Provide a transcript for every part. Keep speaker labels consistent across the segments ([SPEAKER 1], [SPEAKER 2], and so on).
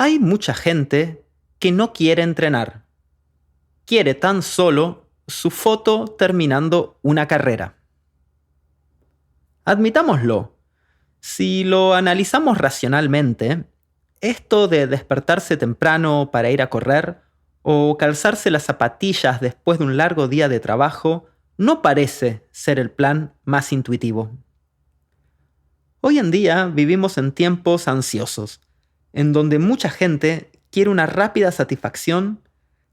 [SPEAKER 1] Hay mucha gente que no quiere entrenar. Quiere tan solo su foto terminando una carrera. Admitámoslo, si lo analizamos racionalmente, esto de despertarse temprano para ir a correr o calzarse las zapatillas después de un largo día de trabajo no parece ser el plan más intuitivo. Hoy en día vivimos en tiempos ansiosos, en donde mucha gente quiere una rápida satisfacción,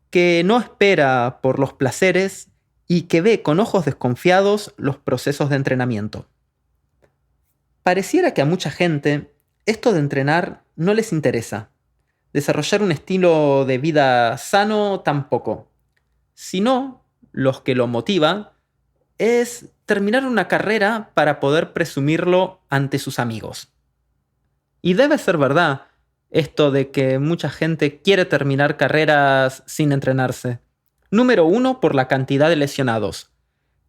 [SPEAKER 1] que no espera por los placeres y que ve con ojos desconfiados los procesos de entrenamiento. Pareciera que a mucha gente esto de entrenar no les interesa. Desarrollar un estilo de vida sano tampoco. Sino, los que lo motiva es terminar una carrera para poder presumirlo ante sus amigos. Y debe ser verdad esto de que mucha gente quiere terminar carreras sin entrenarse. Número 1, por la cantidad de lesionados.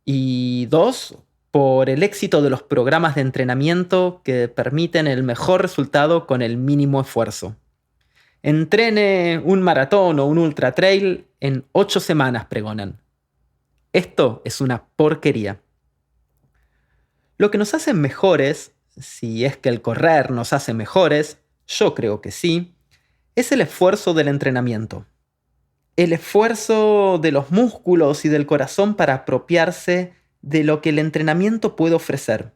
[SPEAKER 1] Y 2, por el éxito de los programas de entrenamiento que permiten el mejor resultado con el mínimo esfuerzo. Entrene un maratón o un ultra trail en 8 semanas, pregonan. Esto es una porquería. Lo que nos hace mejores, si es que el correr nos hace mejores, yo creo que sí, es el esfuerzo del entrenamiento. El esfuerzo de los músculos y del corazón para apropiarse de lo que el entrenamiento puede ofrecer.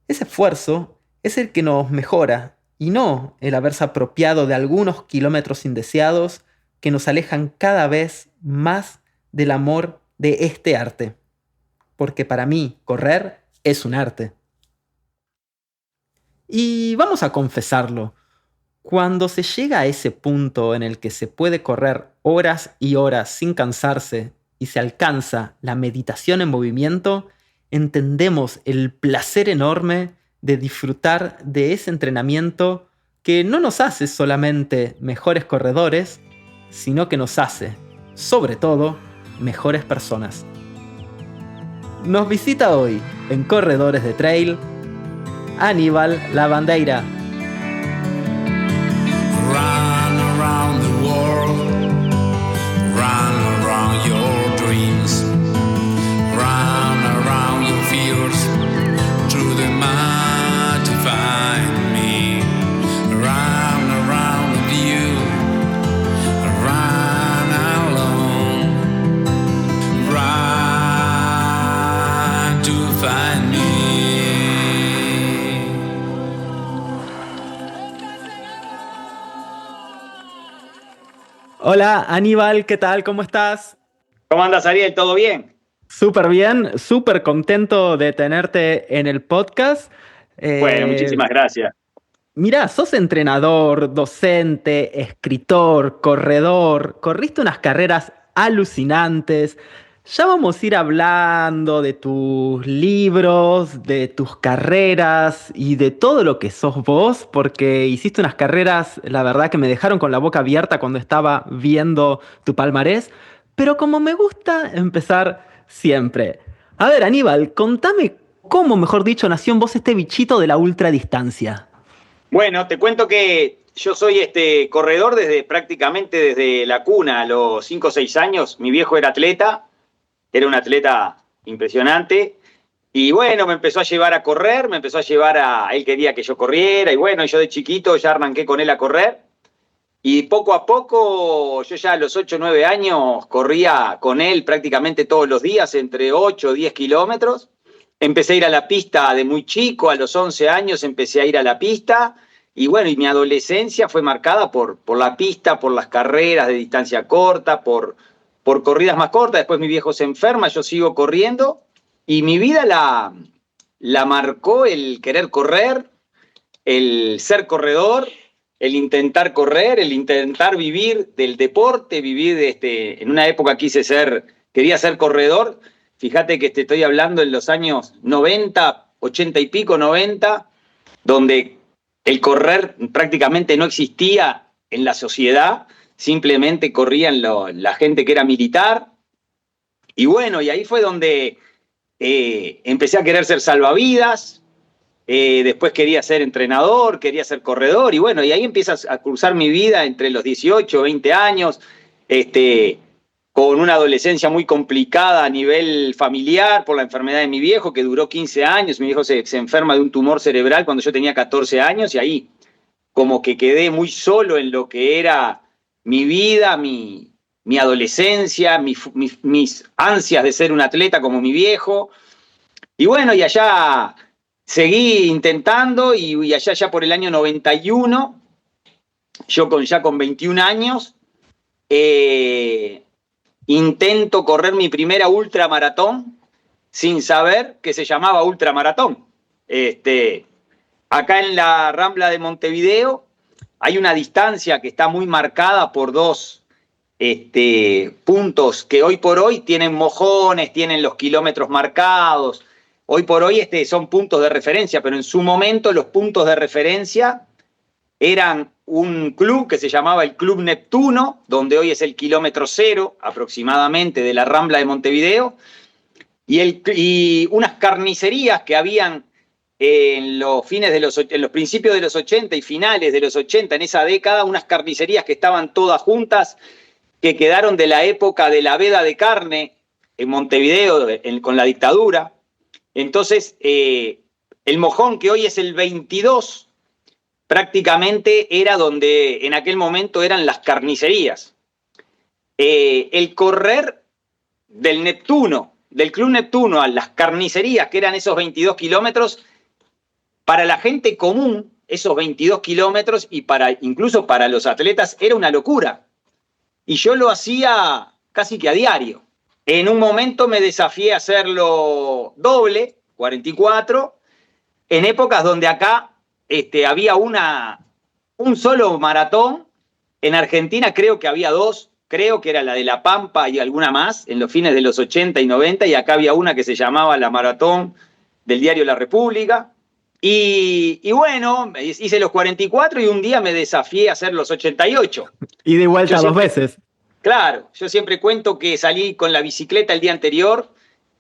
[SPEAKER 1] Ese esfuerzo es el que nos mejora y no el haberse apropiado de algunos kilómetros indeseados que nos alejan cada vez más del amor de este arte. Porque para mí, correr es un arte. Y vamos a confesarlo, cuando se llega a ese punto en el que se puede correr horas y horas sin cansarse y se alcanza la meditación en movimiento, entendemos el placer enorme de disfrutar de ese entrenamiento que no nos hace solamente mejores corredores, sino que nos hace, sobre todo, mejores personas. Nos visita hoy, en Corredores de Trail, Aníbal Lavandeira.
[SPEAKER 2] Run around the world, run around your dreams, run around your fears, through the mud to find me, run around with you, run alone, run to find me.
[SPEAKER 1] Hola Aníbal, ¿qué tal? ¿Cómo estás?
[SPEAKER 3] ¿Cómo andas, Ariel? ¿Todo bien?
[SPEAKER 1] Súper bien, súper contento de tenerte en el podcast.
[SPEAKER 3] Bueno, muchísimas gracias.
[SPEAKER 1] Mirá, sos entrenador, docente, escritor, corredor, corriste unas carreras alucinantes. Ya vamos a ir hablando de tus libros, de tus carreras y de todo lo que sos vos, porque hiciste unas carreras, la verdad que me dejaron con la boca abierta cuando estaba viendo tu palmarés. Pero como me gusta empezar siempre. A ver, Aníbal, contame cómo, mejor dicho, nació en vos este bichito de la ultradistancia.
[SPEAKER 3] Bueno, te cuento que yo soy corredor prácticamente desde la cuna, a los 5 o 6 años. Mi viejo era un atleta impresionante. Y bueno, me empezó a llevar a correr, él quería que yo corriera. Y bueno, yo de chiquito ya arranqué con él a correr. Y poco a poco, yo ya a los 8 o 9 años corría con él prácticamente todos los días, entre 8 o 10 kilómetros. Empecé a ir a la pista de muy chico, a los 11 años empecé a ir a la pista. Y bueno, y mi adolescencia fue marcada por la pista, por las carreras de distancia corta, por corridas más cortas. Después mi viejo se enferma, yo sigo corriendo. Y mi vida la marcó el querer correr, el ser corredor, el intentar correr, el intentar vivir del deporte, en una época quería ser corredor. Fíjate que te estoy hablando en los años 90, 80 y pico, 90, donde el correr prácticamente no existía en la sociedad, simplemente corrían la gente que era militar. Y bueno, y ahí fue donde empecé a querer ser salvavidas. Después quería ser entrenador, quería ser corredor, y bueno, y ahí empiezas a cruzar mi vida entre los 18, 20 años, con una adolescencia muy complicada a nivel familiar por la enfermedad de mi viejo, que duró 15 años. Mi viejo se enferma de un tumor cerebral cuando yo tenía 14 años, y ahí como que quedé muy solo en lo que era mi vida, mi adolescencia, mis ansias de ser un atleta como mi viejo. Y bueno, y allá seguí intentando, y allá ya por el año 91, yo ya con 21 años, intento correr mi primera ultramaratón sin saber que se llamaba ultramaratón. Acá en la Rambla de Montevideo hay una distancia que está muy marcada por dos puntos que hoy por hoy tienen mojones, tienen los kilómetros marcados. Hoy por hoy son puntos de referencia, pero en su momento los puntos de referencia eran un club que se llamaba el Club Neptuno, donde hoy es el kilómetro 0 aproximadamente de la Rambla de Montevideo, y unas carnicerías que habían en los principios de los 80 y finales de los 80, en esa década, unas carnicerías que estaban todas juntas, que quedaron de la época de la veda de carne en Montevideo con la dictadura. Entonces, el mojón, que hoy es el 22, prácticamente era donde en aquel momento eran las carnicerías. El correr del Club Neptuno a las carnicerías, que eran esos 22 kilómetros, para la gente común, esos 22 kilómetros, y incluso para los atletas, era una locura. Y yo lo hacía casi que a diario. En un momento me desafié a hacerlo doble, 44, en épocas donde acá había un solo maratón. En Argentina creo que había dos, creo que era la de La Pampa y alguna más, en los fines de los 80 y 90, y acá había una que se llamaba la Maratón del diario La República. Y bueno, hice los 44 y un día me desafié a hacer los 88.
[SPEAKER 1] Y de vuelta dos veces.
[SPEAKER 3] Claro, yo siempre cuento que salí con la bicicleta el día anterior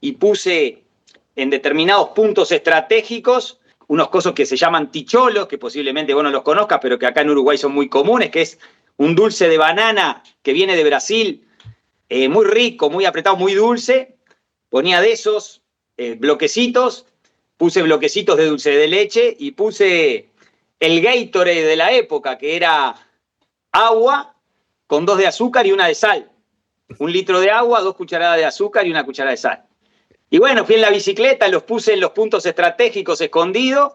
[SPEAKER 3] y puse en determinados puntos estratégicos unos cosos que se llaman ticholos, que posiblemente vos no los conozcas, pero que acá en Uruguay son muy comunes, que es un dulce de banana que viene de Brasil, muy rico, muy apretado, muy dulce. Ponía de esos bloquecitos, puse bloquecitos de dulce de leche y puse el Gatorade de la época, que era agua con 2 de azúcar y 1 de sal. 1 litro de agua, 2 cucharadas de azúcar y 1 cucharada de sal. Y bueno, fui en la bicicleta, los puse en los puntos estratégicos escondidos,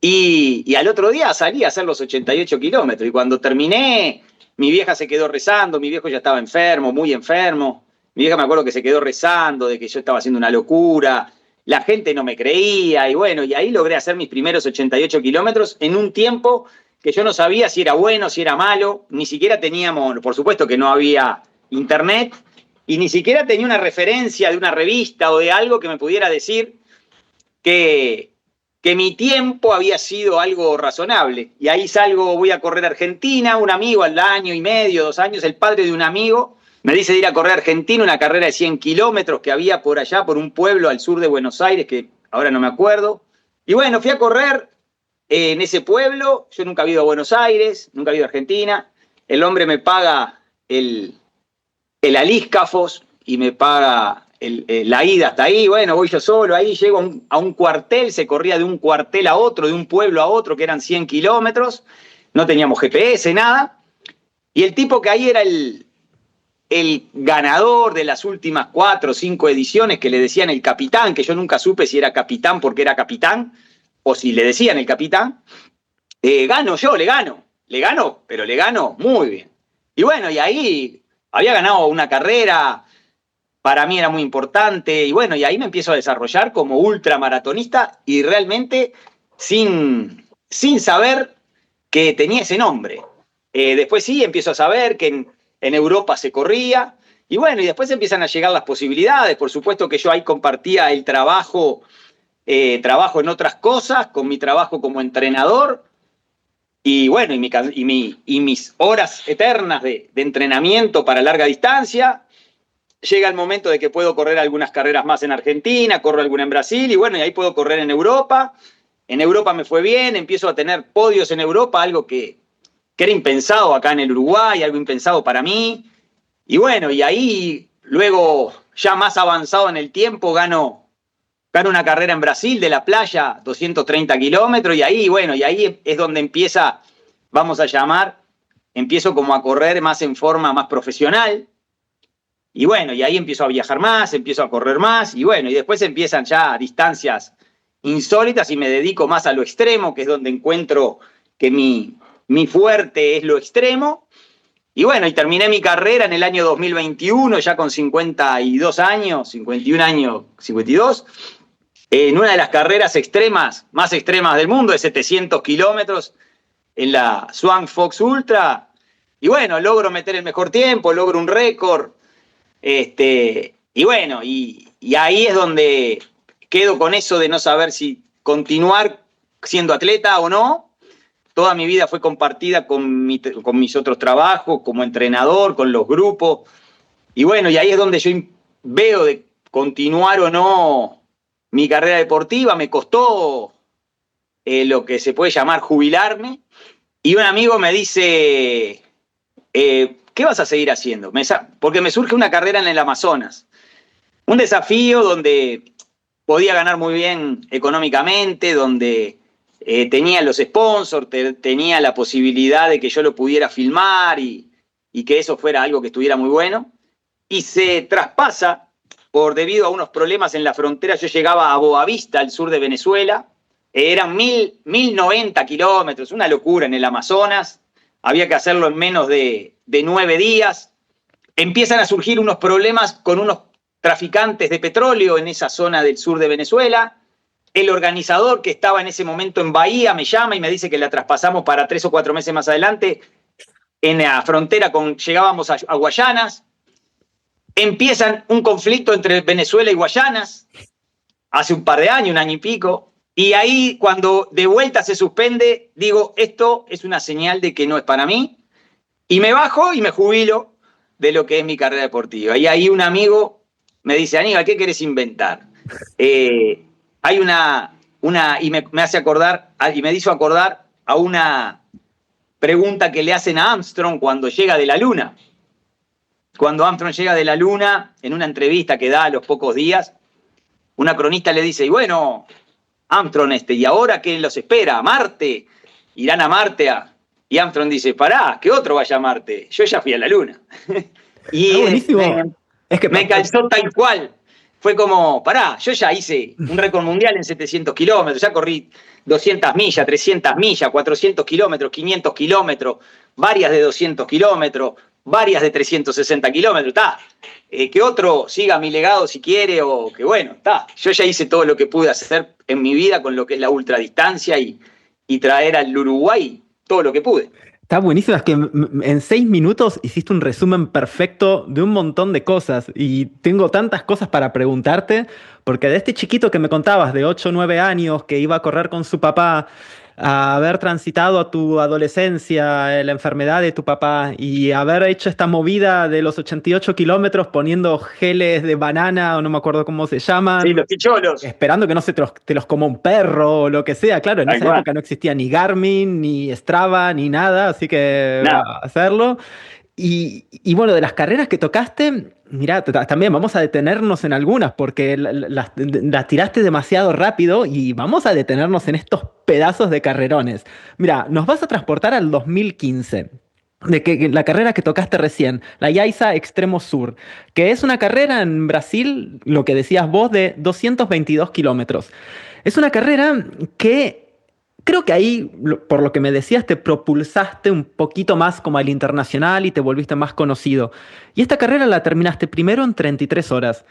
[SPEAKER 3] y al otro día salí a hacer los 88 kilómetros. Y cuando terminé, mi vieja se quedó rezando, mi viejo ya estaba enfermo, muy enfermo. Mi vieja, me acuerdo que se quedó rezando de que yo estaba haciendo una locura. La gente no me creía, y bueno, y ahí logré hacer mis primeros 88 kilómetros en un tiempo que yo no sabía si era bueno, si era malo. Ni siquiera teníamos, por supuesto que no había internet, y ni siquiera tenía una referencia de una revista o de algo que me pudiera decir que mi tiempo había sido algo razonable. Y ahí salgo, voy a correr a Argentina, un amigo al año y medio, 2 años, el padre de un amigo, me dice de ir a correr a Argentina, una carrera de 100 kilómetros que había por allá, por un pueblo al sur de Buenos Aires, que ahora no me acuerdo. Y bueno, fui a correr en ese pueblo. Yo nunca había ido a Buenos Aires, nunca había ido a Argentina. El hombre me paga el alíscafos y me paga la ida hasta ahí. Bueno, voy yo solo, ahí llego a un cuartel, se corría de un cuartel a otro, de un pueblo a otro, que eran 100 kilómetros. No teníamos GPS, nada. Y el tipo que ahí era el ganador de las últimas 4 o 5 ediciones, que le decían el capitán, que yo nunca supe si era capitán porque era capitán o si le decían el capitán, gano yo, le gano, pero le gano muy bien. Y bueno, y ahí había ganado una carrera, para mí era muy importante, y bueno, y ahí me empiezo a desarrollar como ultramaratonista, y realmente sin saber que tenía ese nombre. Después sí, empiezo a saber que en Europa se corría, y bueno, y después empiezan a llegar las posibilidades. Por supuesto que yo ahí compartía el trabajo en otras cosas, con mi trabajo como entrenador, y bueno, y mis horas eternas de entrenamiento para larga distancia. Llega el momento de que puedo correr algunas carreras más en Argentina, corro alguna en Brasil, y bueno, y ahí puedo correr en Europa. en Europa me fue bien, empiezo a tener podios en Europa, algo que era impensado acá en el Uruguay, algo impensado para mí. Y bueno, y ahí luego, ya más avanzado en el tiempo, gano una carrera en Brasil de la playa, 230 kilómetros, y ahí, bueno, y ahí es donde empieza, vamos a llamar, empiezo como a correr más en forma más profesional. Y bueno, y ahí empiezo a viajar más, empiezo a correr más, y bueno, y después empiezan ya distancias insólitas y me dedico más a lo extremo, que es donde encuentro que mi fuerte es lo extremo. Y bueno, y terminé mi carrera en el año 2021, ya con 52 años, 51 años, 52, en una de las carreras extremas, más extremas del mundo, de 700 kilómetros, en la Swan Fox Ultra. Y bueno, logro meter el mejor tiempo, logro un récord. Y bueno, y ahí es donde quedo con eso de no saber si continuar siendo atleta o no. Toda mi vida fue compartida con mis otros trabajos, como entrenador, con los grupos. Y bueno, y ahí es donde yo veo de continuar o no mi carrera deportiva. Me costó lo que se puede llamar jubilarme. Y un amigo me dice, ¿qué vas a seguir haciendo? Porque me surge una carrera en el Amazonas. Un desafío donde podía ganar muy bien económicamente, donde tenía los sponsors, tenía la posibilidad de que yo lo pudiera filmar y que eso fuera algo que estuviera muy bueno. Y se traspasa debido a unos problemas en la frontera. Yo llegaba a Boavista, al sur de Venezuela. Eran 1090 kilómetros, una locura en el Amazonas. Había que hacerlo en menos de 9 días. Empiezan a surgir unos problemas con unos traficantes de petróleo en esa zona del sur de Venezuela. El organizador, que estaba en ese momento en Bahía, me llama y me dice que la traspasamos para 3 o 4 meses más adelante. En la frontera llegábamos a Guayanas. Empiezan un conflicto entre Venezuela y Guayanas, hace un par de años, un año y pico. Y ahí, cuando de vuelta se suspende, digo, esto es una señal de que no es para mí. Y me bajo y me jubilo de lo que es mi carrera deportiva. Y ahí un amigo me dice, Aníbal, ¿qué querés inventar? Hay y me hace acordar, y me hizo acordar a una pregunta que le hacen a Armstrong cuando llega de la Luna. Cuando Armstrong llega de la Luna, en una entrevista que da a los pocos días, una cronista le dice, y bueno, Armstrong, ¿y ahora qué los espera? ¿A Marte? ¿Irán a Marte? Y Armstrong dice, pará, que otro vaya a Marte. Yo ya fui a la Luna. Y
[SPEAKER 1] buenísimo.
[SPEAKER 3] Me calzó tal cual. Fue como, pará, yo ya hice un récord mundial en 700 kilómetros, ya corrí 200 millas, 300 millas, 400 kilómetros, 500 kilómetros, varias de 200 kilómetros, varias de 360 kilómetros, está. Que otro siga mi legado si quiere, o que bueno, está. Yo ya hice todo lo que pude hacer en mi vida con lo que es la ultradistancia y traer al Uruguay todo lo que pude.
[SPEAKER 1] Está buenísimo, es que en 6 minutos hiciste un resumen perfecto de un montón de cosas y tengo tantas cosas para preguntarte, porque de este chiquito que me contabas de 8 o 9 años que iba a correr con su papá, a haber transitado a tu adolescencia, la enfermedad de tu papá y haber hecho esta movida de los 88 kilómetros poniendo geles de banana o no me acuerdo cómo se llaman.
[SPEAKER 3] Sí, los picholos.
[SPEAKER 1] Esperando que no te los coma un perro o lo que sea. Claro, en esa época no existía ni Garmin, ni Strava, ni nada, así que hacerlo. Y bueno, de las carreras que tocaste, mirá, también vamos a detenernos en algunas porque las tiraste demasiado rápido y vamos a detenernos en estos pedazos de carrerones. Mirá, nos vas a transportar al 2015. La carrera que tocaste recién, la Yaiza Extremo Sur, que es una carrera en Brasil, lo que decías vos, de 222 kilómetros. Es una carrera que creo que ahí, por lo que me decías, te propulsaste un poquito más como al internacional y te volviste más conocido. Y esta carrera la terminaste primero en 33 horas.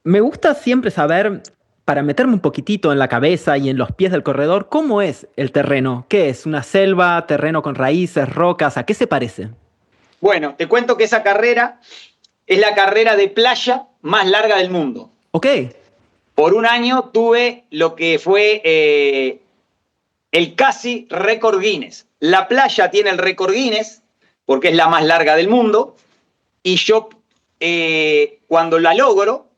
[SPEAKER 1] Me gusta siempre saber, para meterme un poquitito en la cabeza y en los pies del corredor, ¿cómo es el terreno? ¿Qué es? ¿Una selva, terreno con raíces, rocas? ¿A qué se parece?
[SPEAKER 3] Bueno, te cuento que esa carrera es la carrera de playa más larga del mundo.
[SPEAKER 1] Ok.
[SPEAKER 3] Por un año tuve lo que fue el casi récord Guinness. La playa tiene el récord Guinness porque es la más larga del mundo y yo cuando la logro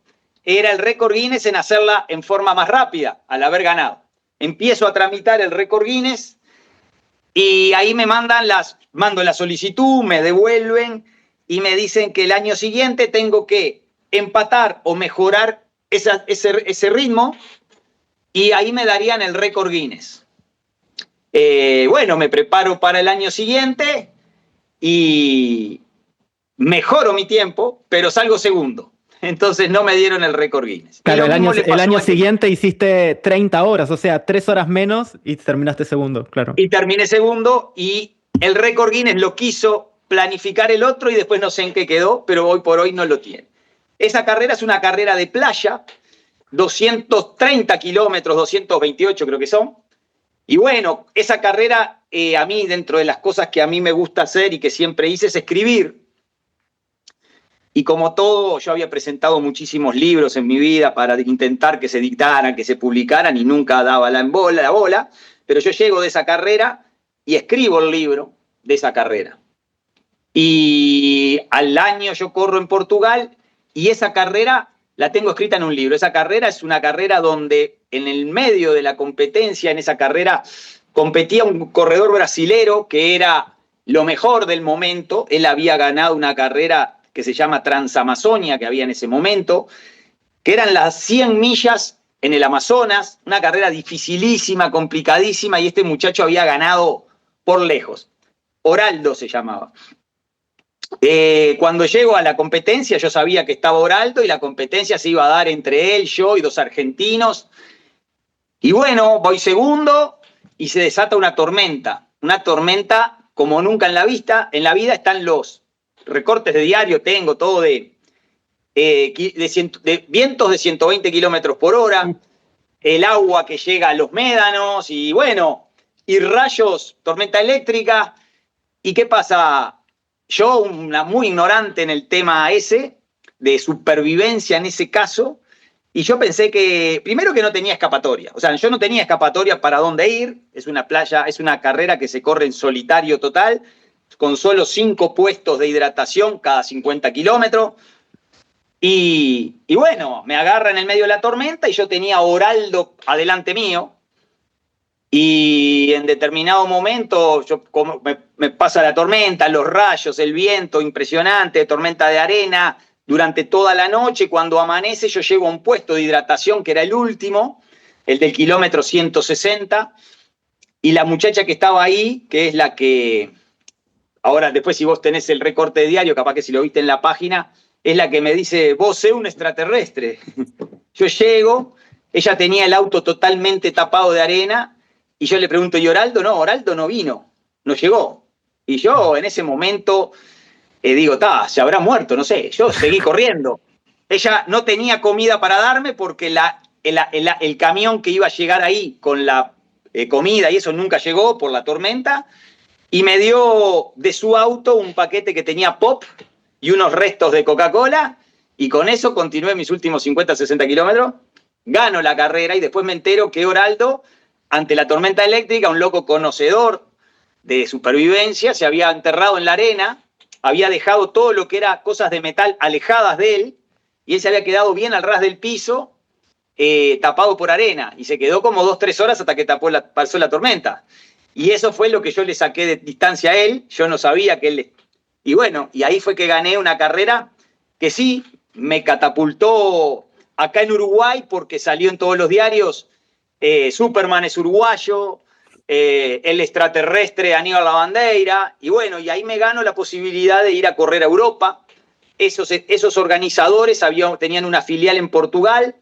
[SPEAKER 3] era el récord Guinness en hacerla en forma más rápida al haber ganado. empiezo a tramitar el récord Guinness y ahí mando la solicitud, me devuelven y me dicen que el año siguiente tengo que empatar o mejorar ese ritmo y ahí me darían el récord Guinness. Bueno, me preparo para el año siguiente y mejoro mi tiempo, pero salgo segundo. Entonces no me dieron el récord Guinness.
[SPEAKER 1] Claro, el año siguiente hiciste 30 horas, o sea, 3 horas menos y terminaste segundo, claro.
[SPEAKER 3] Y terminé segundo y el récord Guinness lo quiso planificar el otro y después no sé en qué quedó, pero hoy por hoy no lo tiene. Esa carrera es una carrera de playa, 230 kilómetros, 228 creo que son. Y bueno, esa carrera a mí, dentro de las cosas que a mí me gusta hacer y que siempre hice, es escribir. Y como todo, yo había presentado muchísimos libros en mi vida para intentar que se dictaran, que se publicaran y nunca daba la bola, pero yo llego de esa carrera y escribo el libro de esa carrera. Y al año yo corro en Portugal y esa carrera la tengo escrita en un libro. Esa carrera es una carrera donde en el medio de la competencia, en esa carrera, competía un corredor brasilero que era lo mejor del momento. Él había ganado una carrera que se llama Transamazonia, que había en ese momento, que eran las 100 millas en el Amazonas, una carrera dificilísima, complicadísima, y este muchacho había ganado por lejos. Oraldo se llamaba. Cuando llego a la competencia, yo sabía que estaba Oraldo y la competencia se iba a dar entre él, yo y 2 argentinos. Y bueno, voy segundo y se desata una tormenta como nunca en la vida. Están los recortes de diario, tengo todo de vientos de 120 kilómetros por hora, el agua que llega a los médanos y bueno, y rayos, tormenta eléctrica. ¿Y qué pasa? Yo, muy ignorante en el tema ese, de supervivencia en ese caso, y yo pensé que, primero que no tenía escapatoria, o sea, yo no tenía escapatoria para dónde ir, es una carrera que se corre en solitario total, con solo 5 puestos de hidratación cada 50 kilómetros, y bueno, me agarra en el medio de la tormenta y yo tenía a Oraldo adelante mío, y en determinado momento me pasa la tormenta, los rayos, el viento impresionante, tormenta de arena durante toda la noche. Cuando amanece yo llego a un puesto de hidratación que era el último, el del kilómetro 160, y la muchacha que estaba ahí, que es la que, ahora después si vos tenés el recorte de diario, capaz que si lo viste en la página, es la que me dice, vos sos un extraterrestre. Yo llego, ella tenía el auto totalmente tapado de arena, y yo le pregunto, ¿y Oraldo? No, Oraldo no vino, no llegó. Y yo en ese momento digo, se habrá muerto, no sé. Yo seguí corriendo. Ella no tenía comida para darme porque el camión que iba a llegar ahí con la comida y eso nunca llegó por la tormenta. Y me dio de su auto un paquete que tenía pop y unos restos de Coca-Cola. Y con eso continué mis últimos 50, 60 kilómetros. Gano la carrera y después me entero que Oraldo, ante la tormenta eléctrica, un loco conocedor de supervivencia, se había enterrado en la arena, había dejado todo lo que era cosas de metal alejadas de él, y él se había quedado bien al ras del piso, tapado por arena, y se quedó como 2-3 horas hasta que pasó la tormenta. Y eso fue lo que yo le saqué de distancia a él, yo no sabía que él... Y bueno, y ahí fue que gané una carrera que sí, me catapultó acá en Uruguay, porque salió en todos los diarios, Superman es uruguayo, el extraterrestre Aníbal Lavandeira, y bueno, y ahí me gano la posibilidad de ir a correr a Europa. Esos organizadores tenían una filial en Portugal.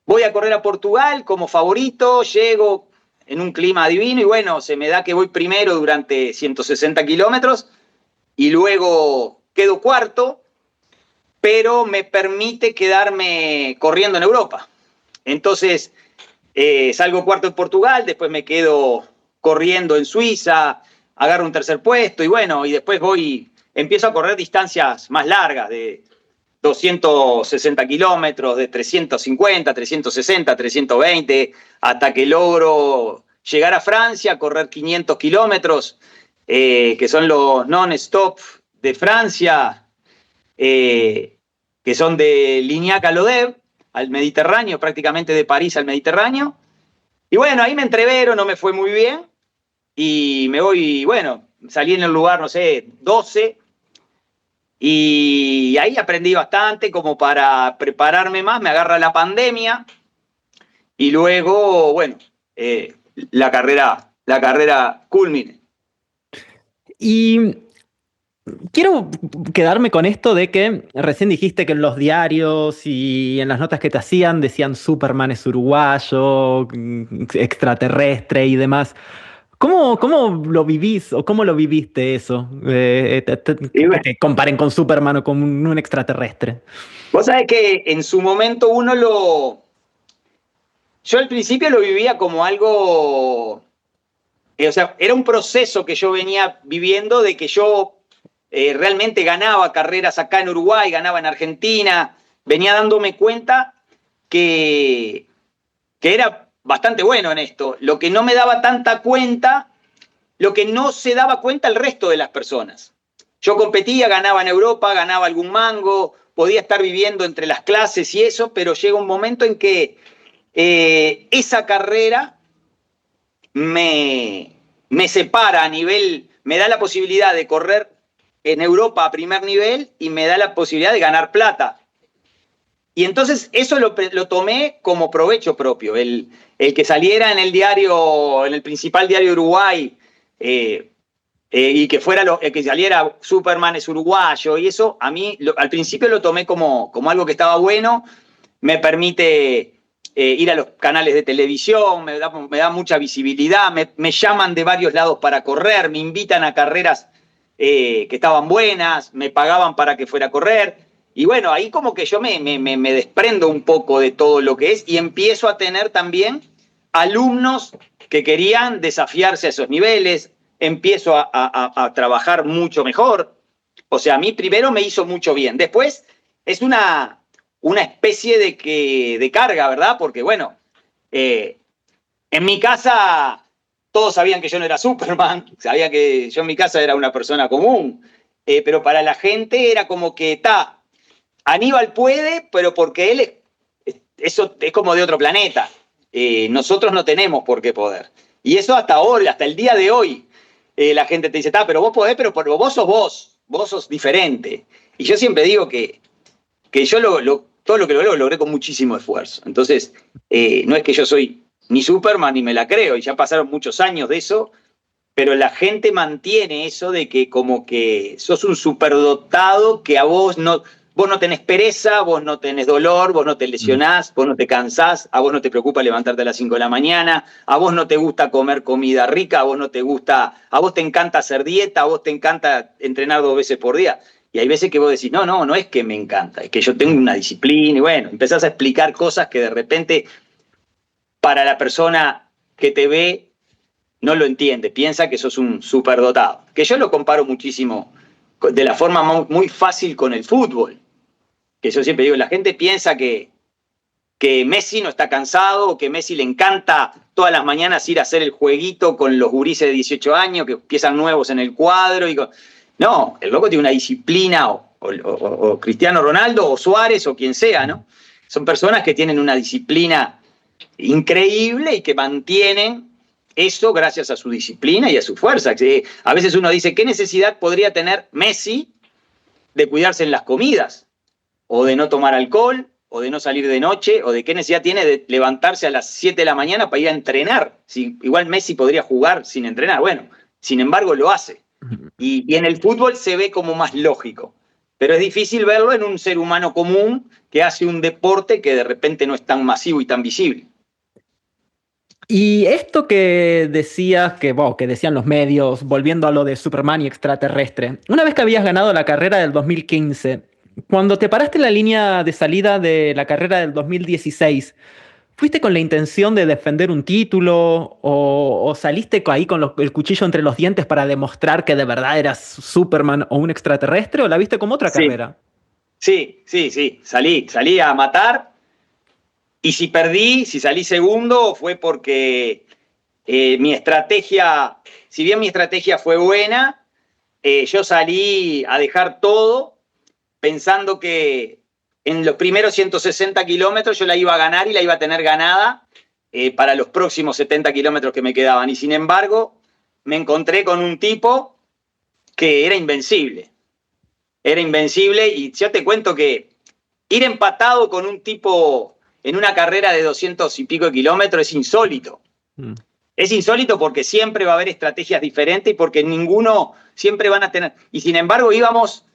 [SPEAKER 3] Voy a correr a Portugal como favorito, llego en un clima divino y bueno, se me da que voy primero durante 160 kilómetros y luego quedo cuarto, pero me permite quedarme corriendo en Europa. Entonces, salgo cuarto en Portugal, después me quedo corriendo en Suiza, agarro un tercer puesto y bueno, y después empiezo a correr distancias más largas de 260 kilómetros, de 350, 360, 320, hasta que logro llegar a Francia, correr 500 kilómetros, que son los non-stop de Francia, que son de Lignac a Lodève, al Mediterráneo, prácticamente de París al Mediterráneo. Y bueno, ahí me entrevero, no me fue muy bien. Y me voy, bueno, salí en el lugar, no sé, 12. Y ahí aprendí bastante como para prepararme más. Me agarra la pandemia. Y luego, bueno, la carrera culmine.
[SPEAKER 1] Y quiero quedarme con esto de que recién dijiste que en los diarios y en las notas que te hacían decían Superman es uruguayo, extraterrestre y demás. ¿Cómo lo vivís o cómo lo viviste eso?
[SPEAKER 3] Y
[SPEAKER 1] Que
[SPEAKER 3] bueno,
[SPEAKER 1] te comparen con Superman o con un extraterrestre.
[SPEAKER 3] vos sabés que en su momento yo al principio lo vivía como algo, o sea, era un proceso que yo venía viviendo de que yo realmente ganaba carreras acá en Uruguay, ganaba en Argentina, venía dándome cuenta que, que era bastante bueno en esto. Lo que no me daba tanta cuenta, lo que no se daba cuenta el resto de las personas. Yo competía, ganaba en Europa, ganaba algún mango, podía estar viviendo entre las clases y eso, pero llega un momento en que esa carrera me separa a nivel, me da la posibilidad de correr en Europa a primer nivel y me da la posibilidad de ganar plata. Y entonces eso lo tomé como provecho propio. El que saliera en el diario, en el principal diario de Uruguay, y que fuera que saliera Superman es uruguayo, y eso a mí al principio lo tomé como algo que estaba bueno, me permite ir a los canales de televisión, me da mucha visibilidad, me llaman de varios lados para correr, me invitan a carreras que estaban buenas, me pagaban para que fuera a correr. Y bueno, ahí como que yo me desprendo un poco de todo lo que es y empiezo a tener también alumnos que querían desafiarse a esos niveles, empiezo a trabajar mucho mejor. O sea, a mí primero me hizo mucho bien. Después es una especie de carga, ¿verdad? Porque bueno, en mi casa todos sabían que yo no era Superman, sabía que yo en mi casa era una persona común, pero para la gente era como que está. Aníbal puede, pero porque eso es como de otro planeta. Nosotros no tenemos por qué poder. Y eso hasta ahora, hasta el día de hoy, la gente te dice, pero vos podés, pero vos sos vos sos diferente. Y yo siempre digo que yo todo lo que lo logré con muchísimo esfuerzo. Entonces, no es que yo soy ni Superman ni me la creo, y ya pasaron muchos años de eso, pero la gente mantiene eso de que como que sos un superdotado, que a vos no tenés pereza, vos no tenés dolor, vos no te lesionás, vos no te cansás, a vos no te preocupa levantarte a las 5 de la mañana, a vos no te gusta comer comida rica, a vos te encanta hacer dieta, a vos te encanta entrenar 2 veces por día. Y hay veces que vos decís, no es que me encanta, es que yo tengo una disciplina, y bueno, empezás a explicar cosas que de repente para la persona que te ve no lo entiende, piensa que sos un superdotado. Que yo lo comparo muchísimo de la forma muy fácil con el fútbol. Que yo siempre digo, la gente piensa que Messi no está cansado, o que Messi le encanta todas las mañanas ir a hacer el jueguito con los gurises de 18 años que empiezan nuevos en el cuadro. No, el loco tiene una disciplina, o Cristiano Ronaldo, o Suárez, o quien sea, ¿no? Son personas que tienen una disciplina increíble y que mantienen eso gracias a su disciplina y a su fuerza. A veces uno dice, ¿qué necesidad podría tener Messi de cuidarse en las comidas? O de no tomar alcohol, o de no salir de noche, o de qué necesidad tiene de levantarse a las 7 de la mañana para ir a entrenar. Igual Messi podría jugar sin entrenar. Bueno, sin embargo lo hace. Y en el fútbol se ve como más lógico. Pero es difícil verlo en un ser humano común que hace un deporte que de repente no es tan masivo y tan visible.
[SPEAKER 1] Y esto que decías, que decían los medios, volviendo a lo de Superman y extraterrestre, una vez que habías ganado la carrera del 2015, cuando te paraste en la línea de salida de la carrera del 2016, ¿fuiste con la intención de defender un título o saliste ahí con el cuchillo entre los dientes para demostrar que de verdad eras Superman o un extraterrestre o la viste como otra carrera?
[SPEAKER 3] Sí, salí a matar. Y si salí segundo, fue porque mi estrategia, si bien mi estrategia fue buena, yo salí a dejar todo pensando que en los primeros 160 kilómetros yo la iba a ganar y la iba a tener ganada, para los próximos 70 kilómetros que me quedaban. Y sin embargo, me encontré con un tipo que era invencible. Era invencible y yo te cuento que ir empatado con un tipo en una carrera de 200 y pico de kilómetros es insólito. Es insólito porque siempre va a haber estrategias diferentes y porque ninguno siempre van a tener... Y sin embargo íbamos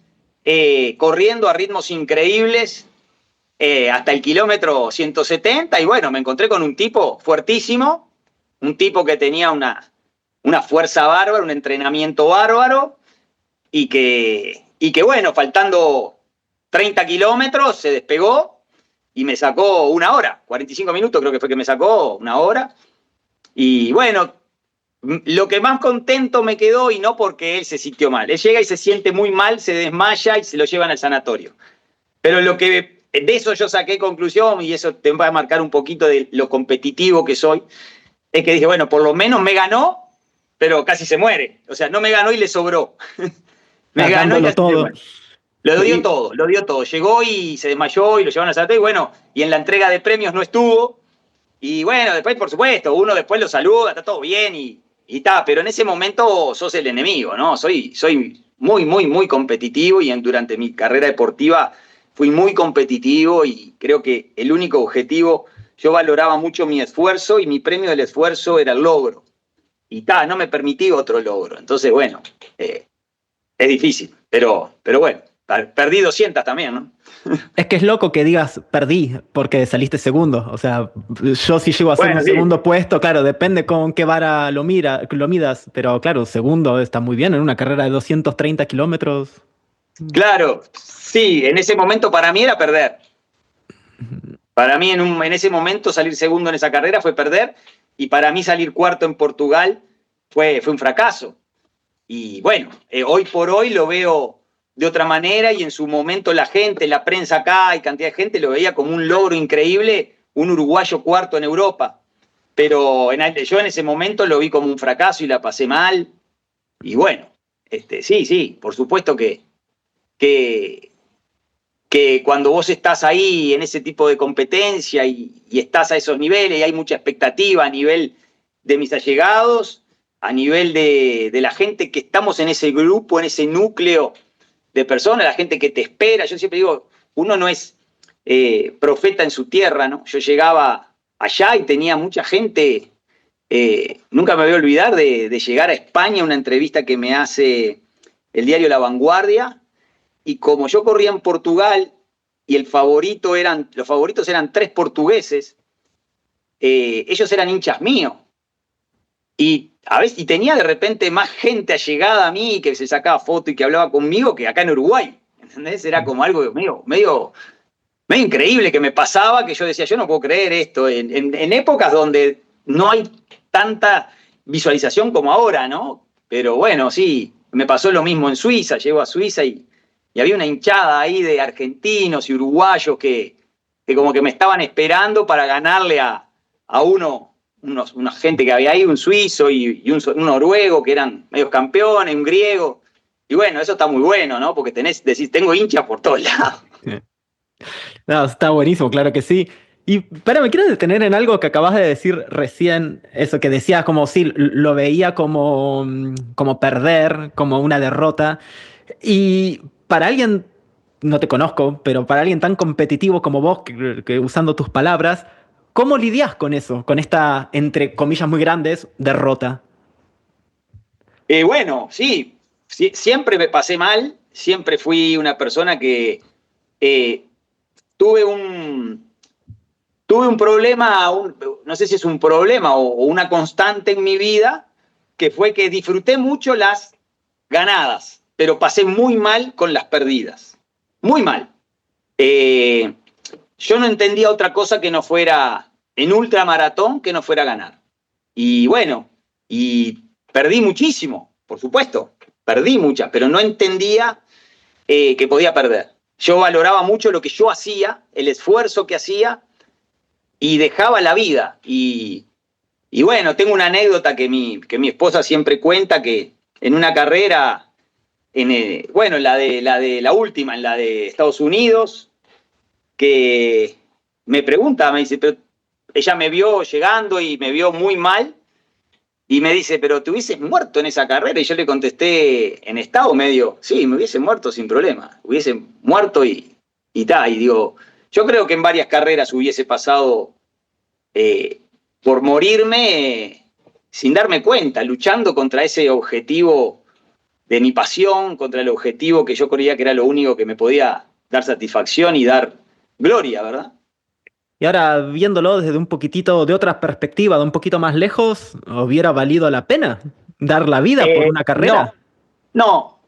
[SPEAKER 3] corriendo a ritmos increíbles hasta el kilómetro 170 y bueno, me encontré con un tipo fuertísimo, un tipo que tenía una fuerza bárbara, un entrenamiento bárbaro y que bueno, faltando 30 kilómetros se despegó y me sacó 1 hora, 45 minutos creo que fue que me sacó, 1 hora. Y bueno, lo que más contento me quedó, y no porque él se sintió mal, él llega y se siente muy mal, se desmaya y se lo llevan al sanatorio. Pero lo que de eso yo saqué conclusión, y eso te va a marcar un poquito de lo competitivo que soy, es que dije, bueno, por lo menos me ganó, pero casi se muere. O sea, no me ganó y le sobró. Me ganó y casi
[SPEAKER 1] todo.
[SPEAKER 3] se muere. Lo dio todo. Llegó y se desmayó y lo llevaron al sanatorio. Y bueno, y en la entrega de premios no estuvo. Y bueno, después, por supuesto, uno después lo saluda, está todo bien y está. Pero en ese momento sos el enemigo, ¿no? Soy muy, muy, muy competitivo y durante mi carrera deportiva fui muy competitivo y creo que el único objetivo, yo valoraba mucho mi esfuerzo y mi premio del esfuerzo era el logro. Y no me permití otro logro. Entonces, bueno, es difícil, pero bueno, perdí 200 también, ¿no?
[SPEAKER 1] Es que es loco que digas perdí porque saliste segundo. O sea, yo si llego a ser un segundo puesto, claro, depende con qué vara lo midas, pero claro, segundo está muy bien en una carrera de 230 kilómetros.
[SPEAKER 3] Claro, sí, en ese momento para mí era perder. Para mí en ese momento salir segundo en esa carrera fue perder y para mí salir cuarto en Portugal fue un fracaso. Y bueno, hoy por hoy lo veo de otra manera y en su momento la gente, la prensa acá y cantidad de gente lo veía como un logro increíble, un uruguayo cuarto en Europa. Pero yo en ese momento lo vi como un fracaso y la pasé mal. Y bueno, sí, por supuesto que cuando vos estás ahí en ese tipo de competencia y estás a esos niveles y hay mucha expectativa a nivel de mis allegados, a nivel de la gente que estamos en ese grupo, en ese núcleo de personas, la gente que te espera. Yo siempre digo, uno no es profeta en su tierra, ¿no? Yo llegaba allá y tenía mucha gente, nunca me voy a olvidar de llegar a España, una entrevista que me hace el diario La Vanguardia, y como yo corría en Portugal y los favoritos eran 3 portugueses, ellos eran hinchas míos. Y tenía de repente más gente allegada a mí que se sacaba foto y que hablaba conmigo que acá en Uruguay. ¿Entendés? Era como algo medio increíble que me pasaba, que yo decía, yo no puedo creer esto. En épocas donde no hay tanta visualización como ahora, ¿no? Pero bueno, sí, me pasó lo mismo en Suiza. Llego a Suiza y había una hinchada ahí de argentinos y uruguayos que como que me estaban esperando para ganarle a una gente que había ahí, un suizo y un noruego que eran medios campeones, un griego. Y bueno, eso está muy bueno, ¿no? Porque decís, tengo hinchas por todos lados.
[SPEAKER 1] No, está buenísimo, claro que sí. Y me quiero detener en algo que acabas de decir recién, eso que decías como sí, lo veía como perder, como una derrota. Y para alguien, no te conozco, pero para alguien tan competitivo como vos, que usando tus palabras, ¿cómo lidias con eso? Con esta, entre comillas muy grandes, derrota.
[SPEAKER 3] Bueno, sí, siempre me pasé mal, siempre fui una persona que tuve un problema, no sé si es un problema o una constante en mi vida, que fue que disfruté mucho las ganadas, pero pasé muy mal con las perdidas. Muy mal. Yo no entendía otra cosa que no fuera, en ultramaratón, que no fuera ganar. Y bueno, y perdí muchísimo, por supuesto. Perdí muchas, pero no entendía que podía perder. Yo valoraba mucho lo que yo hacía, el esfuerzo que hacía, y dejaba la vida. Y bueno, tengo una anécdota que mi esposa siempre cuenta, que en una carrera, la última, en la de Estados Unidos, que me pregunta, me dice, pero ella me vio llegando y me vio muy mal y me dice, pero te hubieses muerto en esa carrera. Y yo le contesté en estado medio, sí, me hubiese muerto sin problema, hubiese muerto y ta. Y digo, yo creo que en varias carreras hubiese pasado por morirme sin darme cuenta, luchando contra ese objetivo de mi pasión, contra el objetivo que yo creía que era lo único que me podía dar satisfacción y dar gloria, ¿verdad?
[SPEAKER 1] Y ahora, viéndolo desde un poquitito, de otra perspectiva, de un poquito más lejos, ¿hubiera valido la pena dar la vida por una carrera?
[SPEAKER 3] No,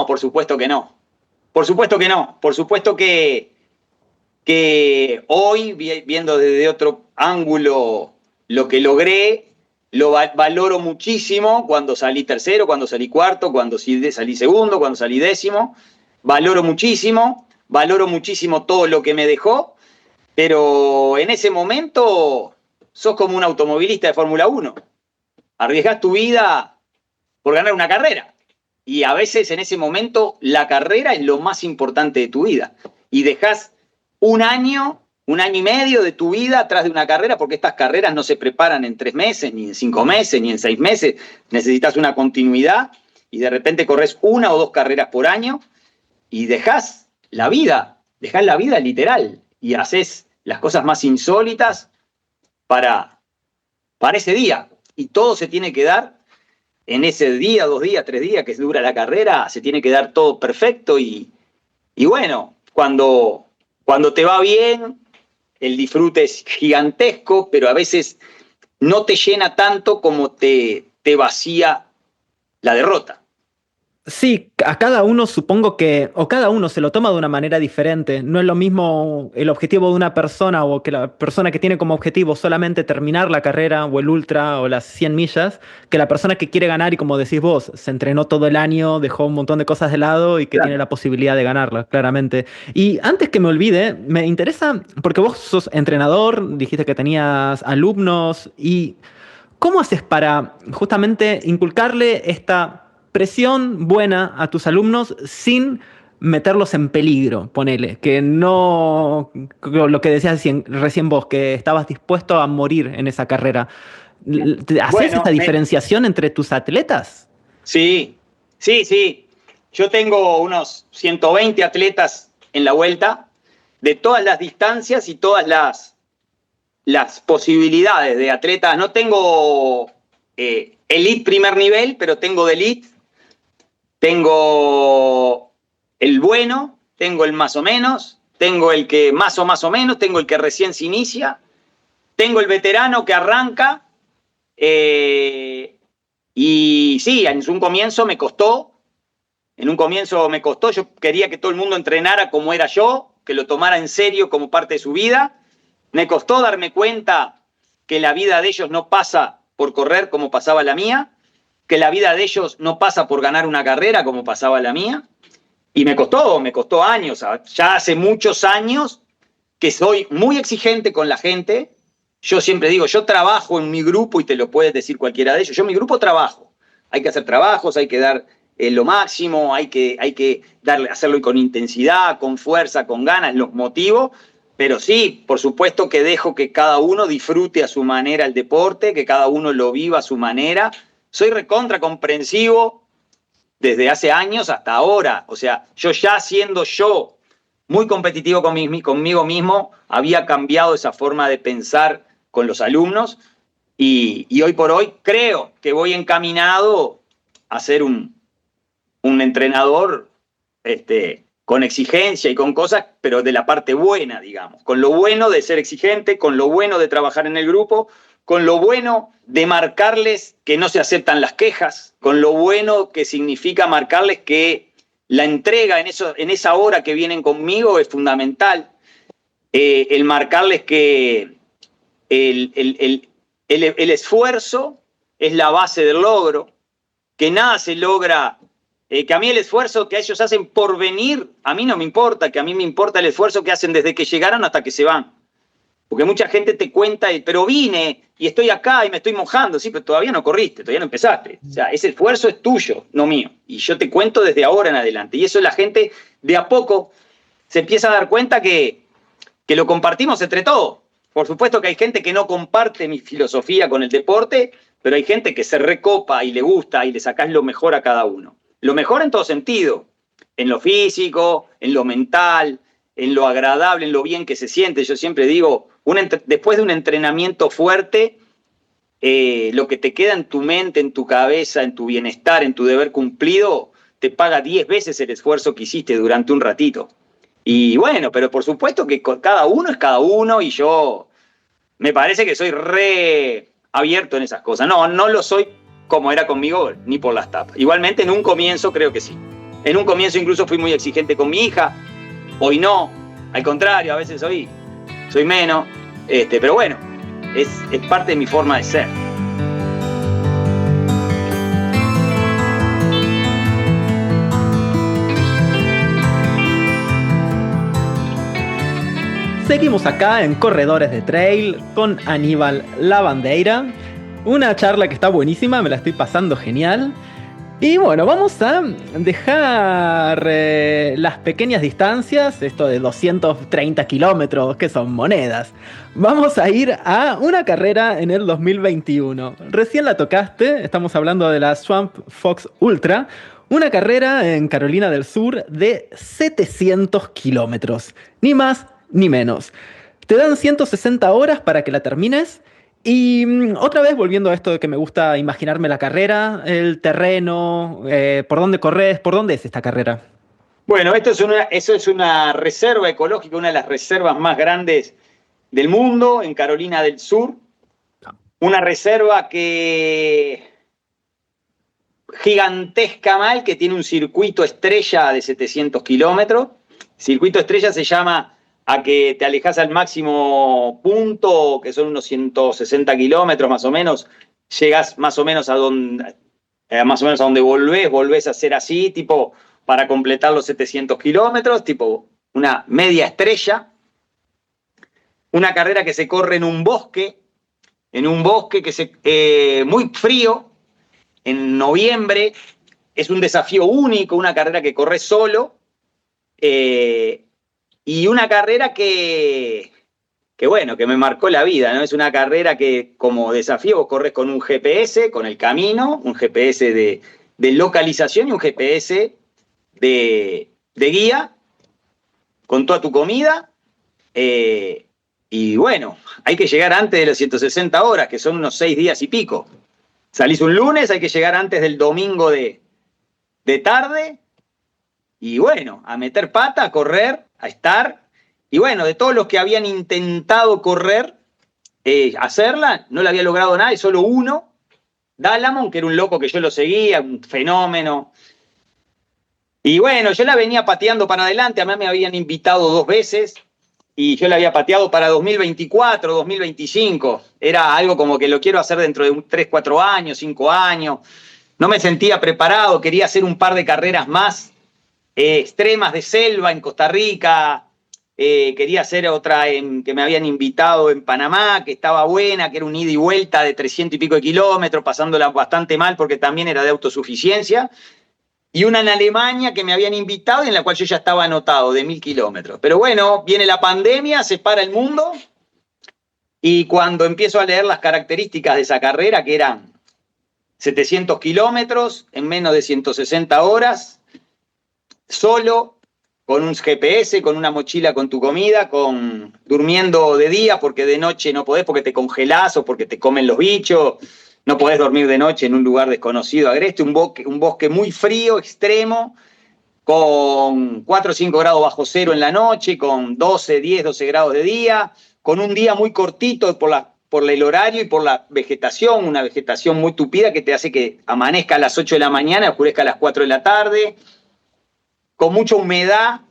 [SPEAKER 3] por supuesto que no. Por supuesto que no. Por supuesto que hoy, viendo desde otro ángulo lo que logré, lo valoro muchísimo cuando salí tercero, cuando salí cuarto, cuando salí segundo, cuando salí décimo. Valoro muchísimo todo lo que me dejó, pero en ese momento sos como un automovilista de Fórmula 1. Arriesgás tu vida por ganar una carrera. Y a veces en ese momento la carrera es lo más importante de tu vida. Y dejás un año y medio de tu vida atrás de una carrera, porque estas carreras no se preparan en 3 meses, ni en 5 meses, ni en 6 meses. Necesitas una continuidad y de repente corres 1 o 2 carreras por año y dejás la vida literal y haces las cosas más insólitas para ese día. Y todo se tiene que dar en ese día, 2 días, 3 días que dura la carrera, se tiene que dar todo perfecto y bueno, cuando te va bien, el disfrute es gigantesco, pero a veces no te llena tanto como te vacía la derrota.
[SPEAKER 1] Sí, a cada uno supongo que, o cada uno se lo toma de una manera diferente. No es lo mismo el objetivo de una persona o que la persona que tiene como objetivo solamente terminar la carrera o el ultra o las 100 millas, que la persona que quiere ganar y como decís vos, se entrenó todo el año, dejó un montón de cosas de lado y que
[SPEAKER 3] Claro.
[SPEAKER 1] tiene la posibilidad de ganarla, claramente. Y antes que me olvide, me interesa, porque vos sos entrenador, dijiste que tenías alumnos y ¿cómo haces para justamente inculcarle esta presión buena a tus alumnos sin meterlos en peligro? Ponele, que no, lo que decías recién vos, que estabas dispuesto a morir en esa carrera. ¿Haces
[SPEAKER 3] Bueno,
[SPEAKER 1] esta diferenciación entre tus atletas?
[SPEAKER 3] Sí. Yo tengo unos 120 atletas en la vuelta, de todas las distancias y todas las posibilidades de atletas. No tengo elite primer nivel, pero tengo de elite. Tengo el bueno, tengo el más o menos, tengo el que más o menos, tengo el que recién se inicia, tengo el veterano que arranca. Y sí, en un comienzo me costó. Yo quería que todo el mundo entrenara como era yo, que lo tomara en serio como parte de su vida. Me costó darme cuenta que la vida de ellos no pasa por correr como pasaba la mía, que la vida de ellos no pasa por ganar una carrera como pasaba la mía. Y me costó años. Ya hace muchos años que soy muy exigente con la gente. Yo siempre digo, yo trabajo en mi grupo y te lo puedes decir cualquiera de ellos. Yo en mi grupo trabajo. Hay que hacer trabajos, hay que dar lo máximo, hay que hacerlo con intensidad, con fuerza, con ganas, los motivo. Pero sí, por supuesto que dejo que cada uno disfrute a su manera el deporte, que cada uno lo viva a su manera. Soy recontra comprensivo desde hace años hasta ahora. O sea, yo ya siendo yo muy competitivo conmigo mismo, había cambiado esa forma de pensar con los alumnos y hoy por hoy creo que voy encaminado a ser un entrenador con exigencia y con cosas, pero de la parte buena, digamos, con lo bueno de ser exigente, con lo bueno de trabajar en el grupo, con lo bueno de marcarles que no se aceptan las quejas, con lo bueno que significa marcarles que la entrega en esa hora que vienen conmigo es fundamental, el marcarles que el esfuerzo es la base del logro, que nada se logra, que a mí el esfuerzo que ellos hacen por venir, a mí no me importa, que a mí me importa el esfuerzo que hacen desde que llegaron hasta que se van. Porque mucha gente te cuenta, pero vine y estoy acá y me estoy mojando. Sí, pero todavía no corriste, todavía no empezaste. O sea, ese esfuerzo es tuyo, no mío. Y yo te cuento desde ahora en adelante. Y eso la gente de a poco se empieza a dar cuenta que lo compartimos entre todos. Por supuesto que hay gente que no comparte mi filosofía con el deporte, pero hay gente que se recopa y le gusta y le sacás lo mejor a cada uno. Lo mejor en todo sentido, en lo físico, en lo mental, en lo agradable, en lo bien que se siente. Yo siempre digo, después de un entrenamiento fuerte, lo que te queda en tu mente, en tu cabeza, en tu bienestar, en tu deber cumplido, te paga 10 veces el esfuerzo que hiciste durante un ratito. Y bueno, pero por supuesto que cada uno es cada uno y yo me parece que soy re abierto en esas cosas. No lo soy como era conmigo ni por las tapas. Igualmente en un comienzo creo que sí. En un comienzo incluso fui muy exigente con mi hija. Hoy no, al contrario, a veces soy menos. Pero bueno, es parte de mi forma de ser.
[SPEAKER 1] Seguimos acá en Corredores de Trail con Aníbal Lavandeira. Una charla que está buenísima, me la estoy pasando genial. Y bueno, vamos a dejar las pequeñas distancias, esto de 230 kilómetros, que son monedas. Vamos a ir a una carrera en el 2021. Recién la tocaste, estamos hablando de la Swamp Fox Ultra, una carrera en Carolina del Sur de 700 kilómetros, ni más ni menos. Te dan 160 horas para que la termines. Y otra vez volviendo a esto de que me gusta imaginarme la carrera, el terreno, por dónde corres, por dónde es esta carrera.
[SPEAKER 3] Bueno, eso es una reserva ecológica, una de las reservas más grandes del mundo, en Carolina del Sur. Una reserva gigantesca mal, que tiene un circuito estrella de 700 kilómetros. Circuito estrella se llama a que te alejas al máximo punto, que son unos 160 kilómetros más o menos, llegas más o menos a donde volvés a hacer así, tipo, para completar los 700 kilómetros, tipo una media estrella. Una carrera que se corre en un bosque que muy frío, en noviembre. Es un desafío único, una carrera que corres solo, y una carrera que me marcó la vida, ¿no? Es una carrera que como desafío vos corres con un GPS, con el camino, un GPS de localización y un GPS de guía, con toda tu comida, y bueno, hay que llegar antes de las 160 horas, que son unos 6 días y pico. Salís un lunes, hay que llegar antes del domingo de tarde, y bueno, a meter pata, a correr, a estar. Y bueno, de todos los que habían intentado correr, hacerla, no la había logrado nadie, solo uno, Dalamon, que era un loco que yo lo seguía, un fenómeno. Y bueno, yo la venía pateando para adelante, a mí me habían invitado 2 veces, y yo la había pateado para 2024, 2025. Era algo como que lo quiero hacer dentro de 3, 4 años, 5 años. No me sentía preparado, quería hacer un par de carreras más extremas de selva en Costa Rica, quería hacer otra que me habían invitado en Panamá, que estaba buena, que era un ida y vuelta de 300 y pico de kilómetros, pasándola bastante mal porque también era de autosuficiencia, y una en Alemania que me habían invitado y en la cual yo ya estaba anotado, de 1000 kilómetros. Pero bueno, viene la pandemia, se para el mundo, y cuando empiezo a leer las características de esa carrera, que eran 700 kilómetros en menos de 160 horas, solo, con un GPS, con una mochila con tu comida, durmiendo de día porque de noche no podés, porque te congelás o porque te comen los bichos, no podés dormir de noche en un lugar desconocido, agreste, un bosque muy frío, extremo, con 4 o 5 grados bajo cero en la noche, con 10, 12 grados de día, con un día muy cortito por el horario y por la vegetación, una vegetación muy tupida que te hace que amanezca a las 8 de la mañana y oscurezca a las 4 de la tarde, con mucha humedad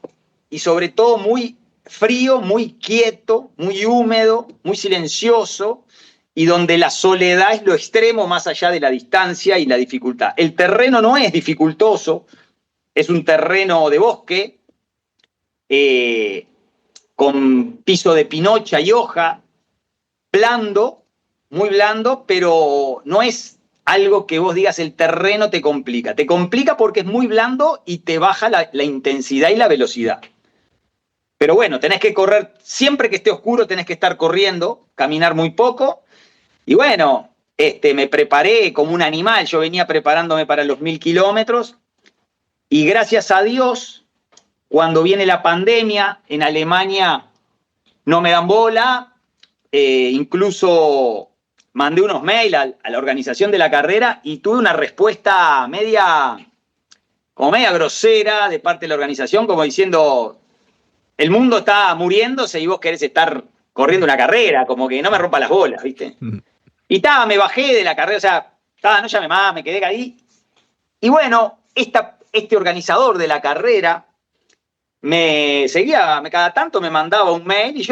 [SPEAKER 3] y sobre todo muy frío, muy quieto, muy húmedo, muy silencioso, y donde la soledad es lo extremo más allá de la distancia y la dificultad. El terreno no es dificultoso, es un terreno de bosque, con piso de pinocha y hoja, blando, muy blando, pero no es algo que vos digas el terreno te complica. Te complica porque es muy blando y te baja la intensidad y la velocidad. Pero bueno, tenés que correr, siempre que esté oscuro tenés que estar corriendo, caminar muy poco. Y bueno, me preparé como un animal, yo venía preparándome para los 1000 kilómetros y gracias a Dios, cuando viene la pandemia, en Alemania no me dan bola, incluso mandé unos mails a la organización de la carrera y tuve una respuesta como media grosera de parte de la organización, como diciendo, el mundo está muriéndose y vos querés estar corriendo una carrera, como que no me rompa las bolas, ¿viste? Y me bajé de la carrera, o sea, no llamé más, me quedé ahí. Y bueno, este organizador de la carrera me seguía, cada tanto me mandaba un mail y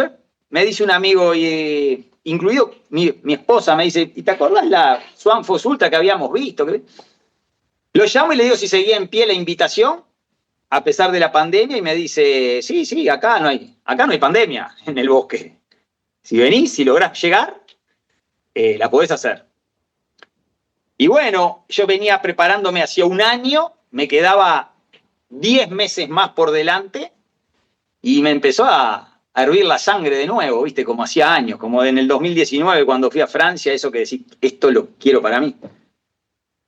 [SPEAKER 3] me dice un amigo, incluido mi esposa, me dice, ¿y te acordás la Zwanfos Ultra que habíamos visto? Lo llamo y le digo si seguía en pie la invitación, a pesar de la pandemia, y me dice, sí, acá no hay pandemia en el bosque. Si venís, si lográs llegar, la podés hacer. Y bueno, yo venía preparándome hacía un año, me quedaba 10 meses más por delante, y me empezó a hervir la sangre de nuevo, ¿viste? Como hacía años, como en el 2019 cuando fui a Francia, eso que decís, esto lo quiero para mí.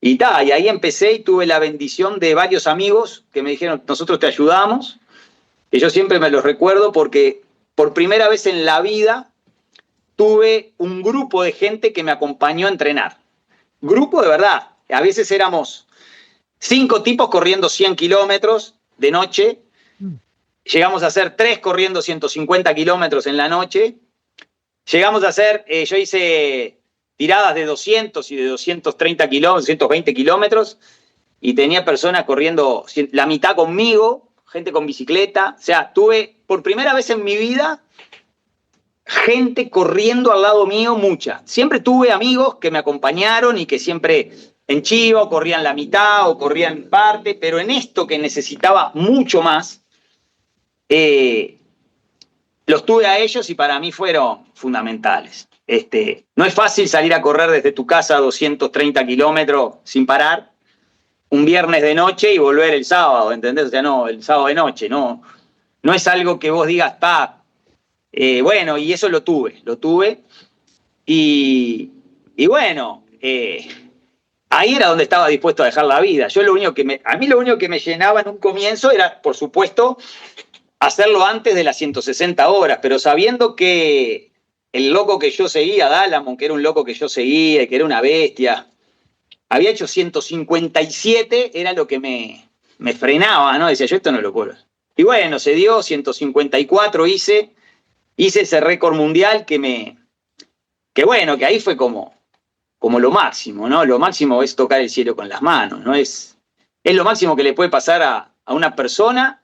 [SPEAKER 3] Y ahí empecé y tuve la bendición de varios amigos que me dijeron, nosotros te ayudamos, y yo siempre me los recuerdo porque por primera vez en la vida tuve un grupo de gente que me acompañó a entrenar. Grupo de verdad, a veces éramos 5 tipos corriendo 100 kilómetros de noche, llegamos a hacer 3 corriendo 150 kilómetros en la noche, llegamos a hacer, yo hice tiradas de 200 y de 230 kilómetros, 220 kilómetros, y tenía personas corriendo la mitad conmigo, gente con bicicleta. O sea, tuve por primera vez en mi vida gente corriendo al lado mío, mucha. Siempre tuve amigos que me acompañaron y que siempre en chivo corrían la mitad o corrían parte, pero en esto que necesitaba mucho más, los tuve a ellos y para mí fueron fundamentales. No es fácil salir a correr desde tu casa a 230 kilómetros sin parar, un viernes de noche y volver el sábado, ¿entendés? O sea, no, el sábado de noche, no es algo que vos digas, bueno, y eso lo tuve, y bueno, ahí era donde estaba dispuesto a dejar la vida. A mí lo único que me llenaba en un comienzo era, por supuesto, hacerlo antes de las 160 horas, pero sabiendo que el loco que yo seguía, Dalamon, que era un loco que yo seguía, que era una bestia, había hecho 157, era lo que me frenaba, ¿no? Decía, yo esto no lo puedo. Y bueno, se dio, 154 hice ese récord mundial que ahí fue como lo máximo, ¿no? Lo máximo es tocar el cielo con las manos, ¿no? Es lo máximo que le puede pasar a una persona,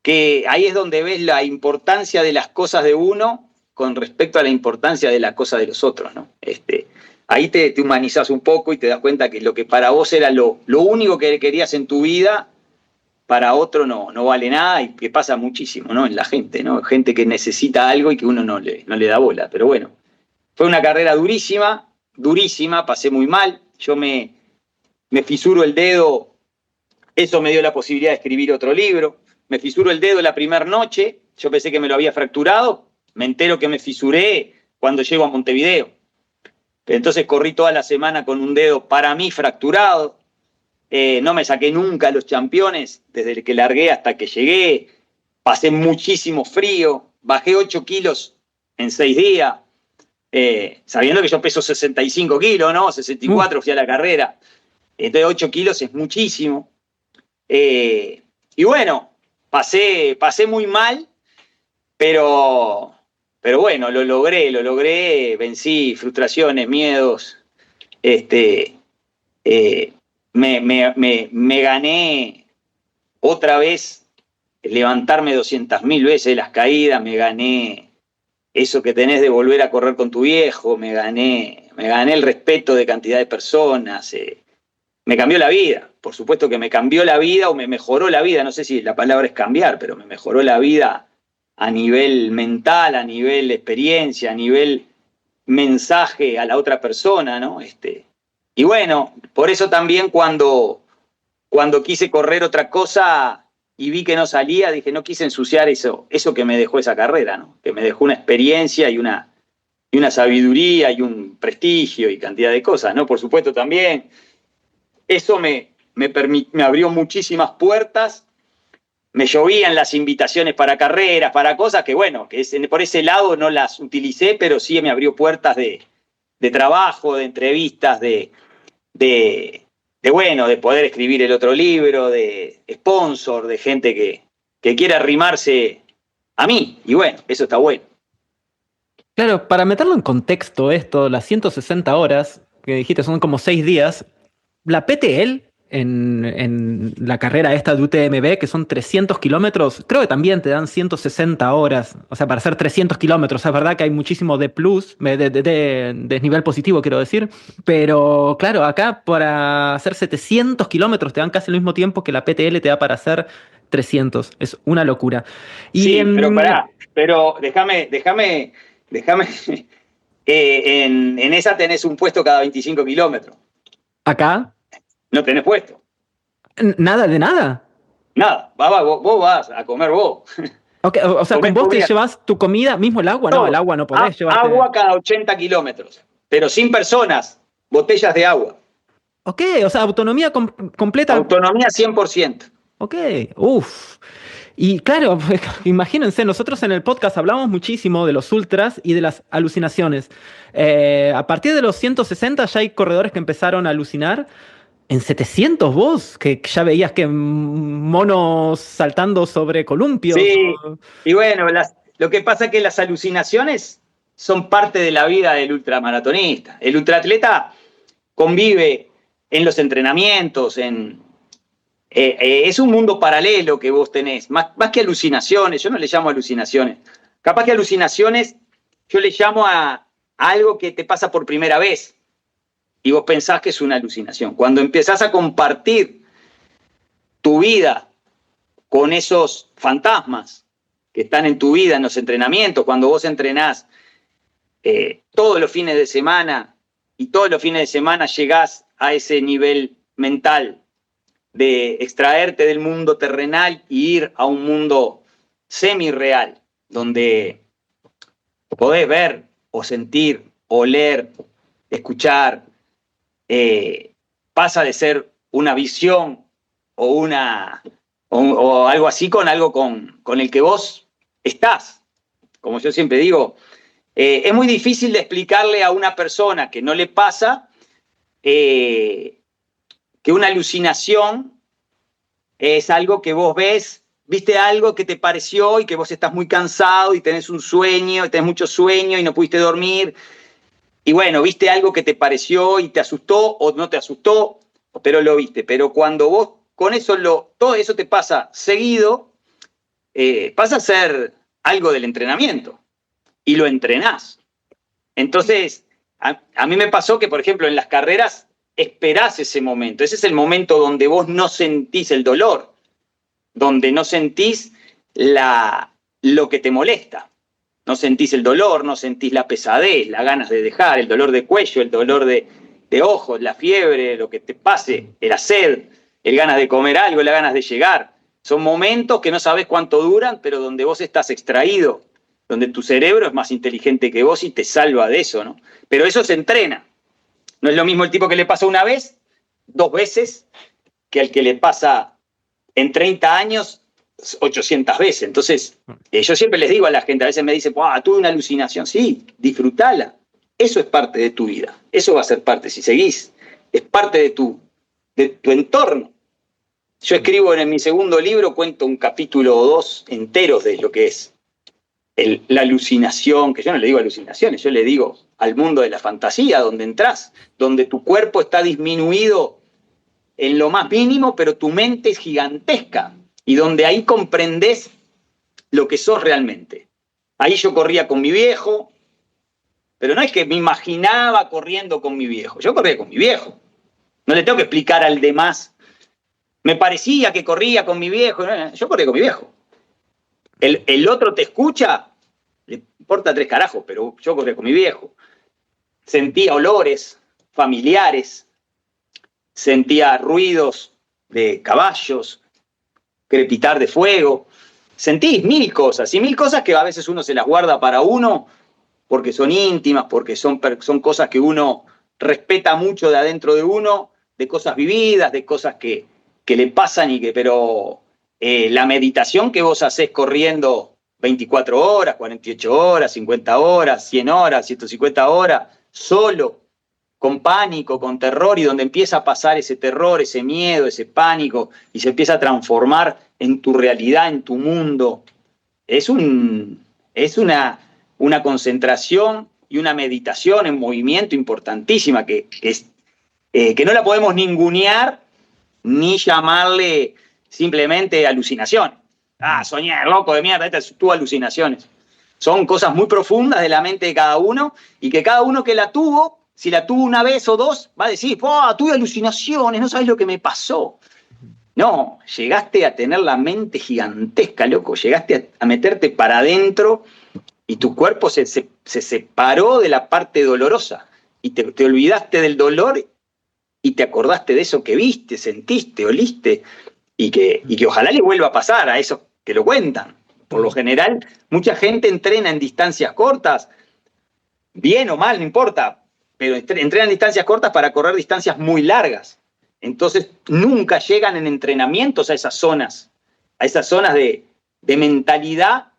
[SPEAKER 3] que ahí es donde ves la importancia de las cosas de uno con respecto a la importancia de las cosas de los otros, ¿no? Ahí te humanizás un poco y te das cuenta que lo que para vos era lo único que querías en tu vida, para otro no vale nada, y que pasa muchísimo, ¿no? En la gente, ¿no? Gente que necesita algo y que uno no le da bola. Pero bueno, fue una carrera durísima, pasé muy mal. Yo me fisuro el dedo, eso me dio la posibilidad de escribir otro libro. Me fisuro el dedo la primera noche, yo pensé que me lo había fracturado, me entero que me fisuré cuando llego a Montevideo. Entonces corrí toda la semana con un dedo para mí fracturado, no me saqué nunca los championes desde que largué hasta que llegué, pasé muchísimo frío, bajé 8 kilos en 6 días, sabiendo que yo peso 65 kilos, ¿no? 64 fui a la carrera, entonces 8 kilos es muchísimo. Y bueno, pasé muy mal, pero bueno, lo logré, vencí frustraciones, miedos, me gané otra vez levantarme 200.000 veces las caídas, me gané eso que tenés de volver a correr con tu viejo, me gané el respeto de cantidad de personas, me cambió la vida. Por supuesto que me cambió la vida o me mejoró la vida, no sé si la palabra es cambiar, pero me mejoró la vida a nivel mental, a nivel experiencia, a nivel mensaje a la otra persona, ¿no? Y bueno, por eso también cuando quise correr otra cosa, y vi que no salía, dije, no quise ensuciar eso que me dejó esa carrera, ¿no? Que me dejó una experiencia y una sabiduría y un prestigio y cantidad de cosas, ¿no? Por supuesto también, eso me abrió muchísimas puertas, me llovían las invitaciones para carreras, para cosas que, bueno, por ese lado no las utilicé, pero sí me abrió puertas de trabajo, de entrevistas, de poder escribir el otro libro, de sponsor, de gente que quiere arrimarse a mí. Y bueno, eso está bueno.
[SPEAKER 1] Claro, para meterlo en contexto esto, las 160 horas que dijiste son como 6 días, la PTL en la carrera esta de UTMB, que son 300 kilómetros, creo que también te dan 160 horas, o sea, para hacer 300 kilómetros, es verdad que hay muchísimo de plus, de desnivel positivo, quiero decir, pero claro, acá para hacer 700 kilómetros te dan casi el mismo tiempo que la PTL te da para hacer 300, es una locura. Y
[SPEAKER 3] sí, pero pará, pero déjame en esa tenés un puesto cada 25 kilómetros.
[SPEAKER 1] ¿Acá?
[SPEAKER 3] No tenés puesto.
[SPEAKER 1] ¿Nada de nada?
[SPEAKER 3] Nada, vos vas a comer vos.
[SPEAKER 1] Okay, o sea,
[SPEAKER 3] Comés
[SPEAKER 1] con vos te
[SPEAKER 3] comida.
[SPEAKER 1] llevas tu comida, mismo el agua, no, el agua no podés llevarte.
[SPEAKER 3] Agua cada 80 kilómetros, pero sin personas, botellas de agua.
[SPEAKER 1] Ok, o sea, autonomía completa.
[SPEAKER 3] Autonomía 100%.
[SPEAKER 1] Ok, uff. Y claro, imagínense, nosotros en el podcast hablamos muchísimo de los ultras y de las alucinaciones. A partir de los 160 ya hay corredores que empezaron a alucinar. En 700 vos, que ya veías que monos saltando sobre columpios.
[SPEAKER 3] Sí, y bueno, lo que pasa es que las alucinaciones son parte de la vida del ultramaratonista. El ultraatleta convive en los entrenamientos, es un mundo paralelo que vos tenés, más que alucinaciones, yo no le llamo alucinaciones. Capaz que alucinaciones yo le llamo a algo que te pasa por primera vez y vos pensás que es una alucinación. Cuando empezás a compartir tu vida con esos fantasmas que están en tu vida, en los entrenamientos, cuando vos entrenás todos los fines de semana y todos los fines de semana llegás a ese nivel mental de extraerte del mundo terrenal y ir a un mundo semi-real, donde podés ver o sentir, oler, escuchar, pasa de ser una visión o algo así con algo con el que vos estás. Como yo siempre digo, es muy difícil de explicarle a una persona que no le pasa que una alucinación es algo que vos viste algo que te pareció y que vos estás muy cansado y tenés un sueño, tenés mucho sueño y no pudiste dormir. Y bueno, viste algo que te pareció y te asustó o no te asustó, pero lo viste. Pero cuando vos con eso todo eso te pasa seguido, pasa a ser algo del entrenamiento y lo entrenás. Entonces, a mí me pasó que, por ejemplo, en las carreras esperás ese momento. Ese es el momento donde vos no sentís el dolor, donde no sentís lo que te molesta. No sentís el dolor, no sentís la pesadez, las ganas de dejar, el dolor de cuello, el dolor de ojos, la fiebre, lo que te pase, la sed, el ganas de comer algo, las ganas de llegar. Son momentos que no sabés cuánto duran, pero donde vos estás extraído, donde tu cerebro es más inteligente que vos y te salva de eso, ¿no? Pero eso se entrena. No es lo mismo el tipo que le pasa una vez, 2 veces, que el que le pasa en 30 años 800 veces. Entonces, yo siempre les digo a la gente, a veces me dicen, tuve una alucinación. Sí, disfrutala. Eso es parte de tu vida. Eso va a ser parte, si seguís, es parte de tu entorno. Yo escribo en mi segundo libro, cuento un capítulo o 2 enteros de lo que es la alucinación, que yo no le digo alucinaciones, yo le digo al mundo de la fantasía, donde entrás, donde tu cuerpo está disminuido en lo más mínimo, pero tu mente es gigantesca, y donde ahí comprendés lo que sos realmente. Ahí yo corría con mi viejo, pero no es que me imaginaba corriendo con mi viejo, yo corría con mi viejo. No le tengo que explicar al demás. Me parecía que corría con mi viejo, yo corría con mi viejo. El otro te escucha, le importa 3 carajos, pero yo corría con mi viejo. Sentía olores familiares, sentía ruidos de caballos, crepitar de fuego. Sentís mil cosas, y mil cosas que a veces uno se las guarda para uno porque son íntimas, porque son cosas que uno respeta mucho de adentro de uno, de cosas vividas, de cosas que le pasan pero la meditación que vos hacés corriendo 24 horas, 48 horas, 50 horas, 100 horas, 150 horas, solo, con pánico, con terror, y donde empieza a pasar ese terror, ese miedo, ese pánico, y se empieza a transformar en tu realidad, en tu mundo, es una concentración y una meditación en movimiento importantísima que no la podemos ningunear ni llamarle simplemente alucinación. Soñé, loco de mierda, estas son tus alucinaciones. Son cosas muy profundas de la mente de cada uno, y que cada uno que la tuvo, si la tuvo una vez o dos, va a decir, tuve alucinaciones, no sabes lo que me pasó. No, llegaste a tener la mente gigantesca, loco, llegaste a meterte para adentro y tu cuerpo se separó de la parte dolorosa y te olvidaste del dolor y te acordaste de eso que viste, sentiste, oliste, y que ojalá le vuelva a pasar a esos que lo cuentan. Por lo general, mucha gente entrena en distancias cortas, bien o mal, no importa, pero entrenan en distancias cortas para correr distancias muy largas. Entonces, nunca llegan en entrenamientos a esas zonas de mentalidad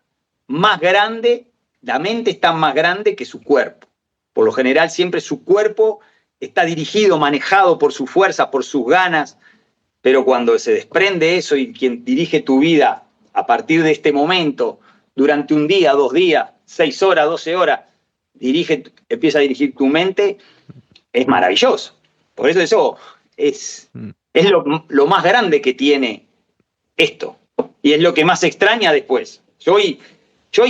[SPEAKER 3] más grande. La mente está más grande que su cuerpo. Por lo general, siempre su cuerpo está dirigido, manejado por su fuerza, por sus ganas, pero cuando se desprende eso y quien dirige tu vida a partir de este momento, durante un día, 2 días, 6 horas, 12 horas, empieza a dirigir tu mente, es maravilloso. Por eso es lo más grande que tiene esto, y es lo que más extraña después. Yo hoy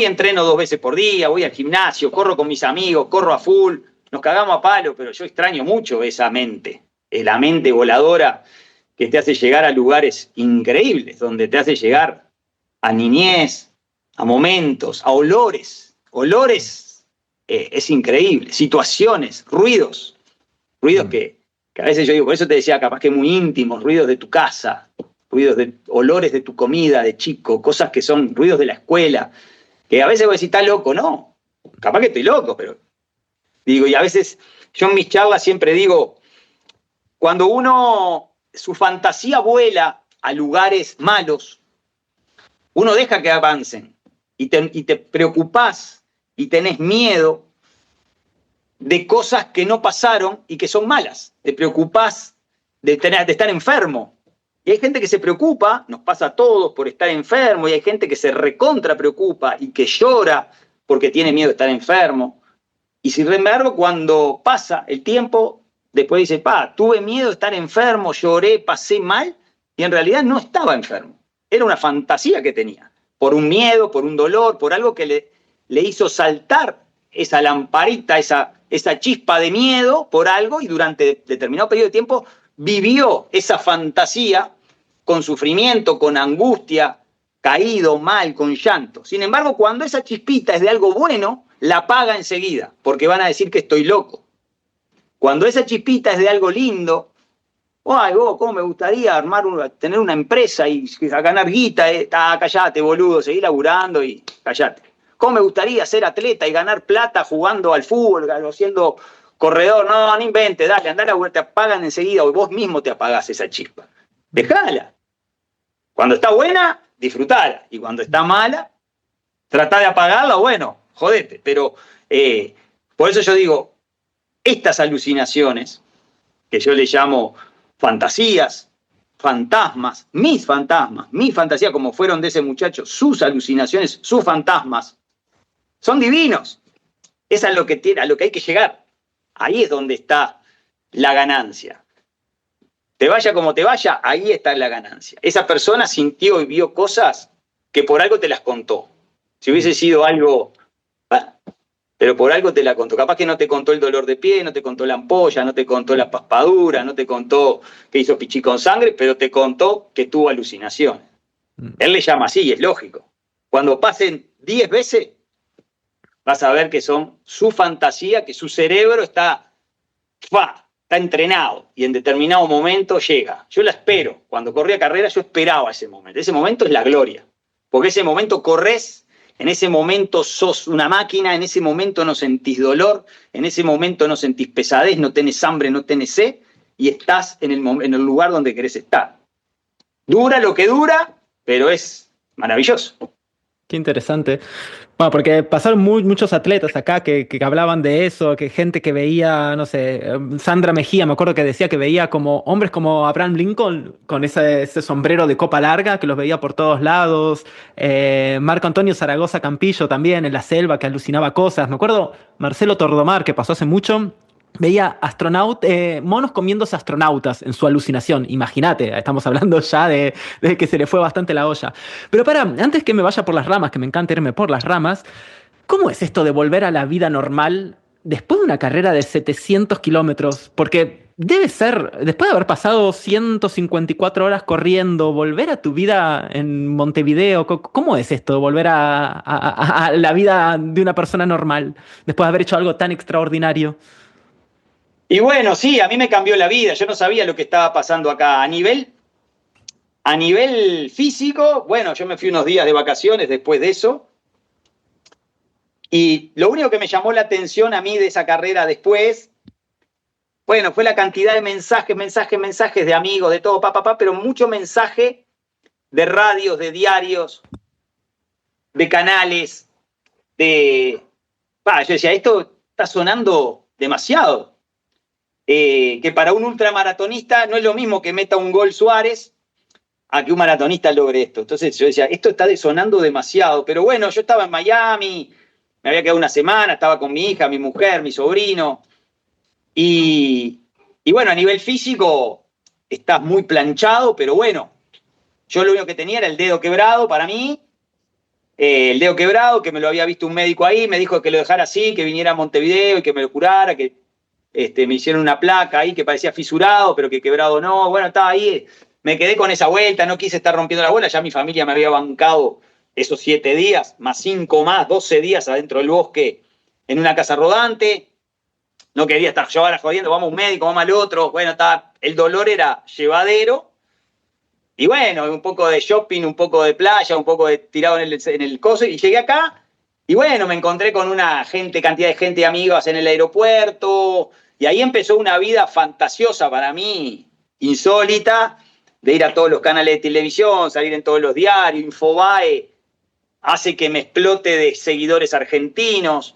[SPEAKER 3] entreno 2 veces por día, voy al gimnasio, corro con mis amigos, corro a full, nos cagamos a palo, pero yo extraño mucho esa mente, la mente voladora que te hace llegar a lugares increíbles, donde te hace llegar a niñez, a momentos, a olores. Es increíble, situaciones, ruidos que a veces yo digo, por eso te decía, capaz que muy íntimos, ruidos de tu casa, olores de tu comida de chico, cosas que son ruidos de la escuela, que a veces vos decís, ¿estás loco? No, capaz que estoy loco, pero digo, y a veces yo en mis charlas siempre digo, cuando su fantasía vuela a lugares malos, uno deja que avancen y te preocupás y tenés miedo de cosas que no pasaron y que son malas. Te preocupás de estar enfermo. Y hay gente que se preocupa, nos pasa a todos por estar enfermo, y hay gente que se recontra preocupa y que llora porque tiene miedo de estar enfermo. Y sin embargo, cuando pasa el tiempo, después dice, tuve miedo de estar enfermo, lloré, pasé mal, y en realidad no estaba enfermo. Era una fantasía que tenía, por un miedo, por un dolor, por algo que le hizo saltar esa lamparita, esa chispa de miedo por algo, y durante determinado periodo de tiempo vivió esa fantasía con sufrimiento, con angustia, caído, mal, con llanto. Sin embargo, cuando esa chispita es de algo bueno, la apaga enseguida, porque van a decir que estoy loco. Cuando esa chispita es de algo lindo, cómo me gustaría tener una empresa y ganar guita, callate, boludo, seguí laburando y callate. ¿Cómo me gustaría ser atleta y ganar plata jugando al fútbol, o siendo corredor? No inventes, dale, andá a laburar, te apagan enseguida, o vos mismo te apagás esa chispa. Dejala. Cuando está buena, disfrutala. Y cuando está mala, tratá de apagarla, jodete. Pero por eso yo digo, estas alucinaciones, que yo le llamo fantasías, fantasmas, mis fantasías, como fueron de ese muchacho, sus alucinaciones, sus fantasmas, son divinos. Es a lo que hay que llegar. Ahí es donde está la ganancia. Te vaya como te vaya, ahí está la ganancia. Esa persona sintió y vio cosas que por algo te las contó. Si hubiese sido algo, pero por algo te la contó. Capaz que no te contó el dolor de pie, no te contó la ampolla, no te contó la paspadura, no te contó que hizo pichí con sangre, pero te contó que tuvo alucinaciones. Él le llama así, es lógico. Cuando pasen 10 veces, vas a ver que son su fantasía, que su cerebro está está entrenado y en determinado momento llega. Yo la espero. Cuando corría carrera yo esperaba ese momento. Ese momento es la gloria. Porque ese momento corres, en ese momento sos una máquina, en ese momento no sentís dolor, en ese momento no sentís pesadez, no tenés hambre, no tenés sed y estás en el lugar donde querés estar. Dura lo que dura, pero es maravilloso.
[SPEAKER 1] Qué interesante. Bueno, porque pasaron muchos atletas acá que hablaban de eso, que gente que veía, no sé, Sandra Mejía, me acuerdo que decía que veía como hombres como Abraham Lincoln con ese sombrero de copa larga, que los veía por todos lados. Marco Antonio Zaragoza Campillo también en la selva, que alucinaba cosas. Me acuerdo Marcelo Tordomar, que pasó hace mucho. Veía monos comiéndose astronautas en su alucinación. Imagínate, estamos hablando ya de que se le fue bastante la olla. Pero antes que me vaya por las ramas, que me encanta irme por las ramas, ¿cómo es esto de volver a la vida normal después de una carrera de 700 kilómetros? Porque debe ser, después de haber pasado 154 horas corriendo, volver a tu vida en Montevideo, ¿cómo es esto? Volver a la vida de una persona normal después de haber hecho algo tan extraordinario.
[SPEAKER 3] Y bueno, sí, a mí me cambió la vida. Yo no sabía lo que estaba pasando acá. A nivel físico, bueno, yo me fui unos días de vacaciones después de eso. Y lo único que me llamó la atención a mí de esa carrera después, bueno, fue la cantidad de mensajes de amigos, de todo, pero mucho mensaje de radios, de diarios, de canales, yo decía, esto está sonando demasiado. Que para un ultramaratonista no es lo mismo que meta un gol Suárez a que un maratonista logre esto. Entonces yo decía, esto está sonando demasiado. Pero bueno, yo estaba en Miami, me había quedado una semana, estaba con mi hija, mi mujer, mi sobrino. Y bueno, a nivel físico estás muy planchado, pero bueno, yo lo único que tenía era el dedo quebrado para mí. El dedo quebrado, que me lo había visto un médico ahí, me dijo que lo dejara así, que viniera a Montevideo y que me lo curara, que me hicieron una placa ahí que parecía fisurado, pero que quebrado no. Bueno, estaba ahí, me quedé con esa vuelta, no quise estar rompiendo la bola, ya mi familia me había bancado esos 7 días, más 5 más, 12 días adentro del bosque en una casa rodante. No quería estar yo ahora jodiendo, vamos a un médico, vamos al otro. Bueno, el dolor era llevadero. Y bueno, un poco de shopping, un poco de playa, un poco de tirado en el coso. Y llegué acá y bueno, me encontré con cantidad de gente y amigos en el aeropuerto. Y ahí empezó una vida fantasiosa para mí, insólita, de ir a todos los canales de televisión, salir en todos los diarios. Infobae hace que me explote de seguidores argentinos.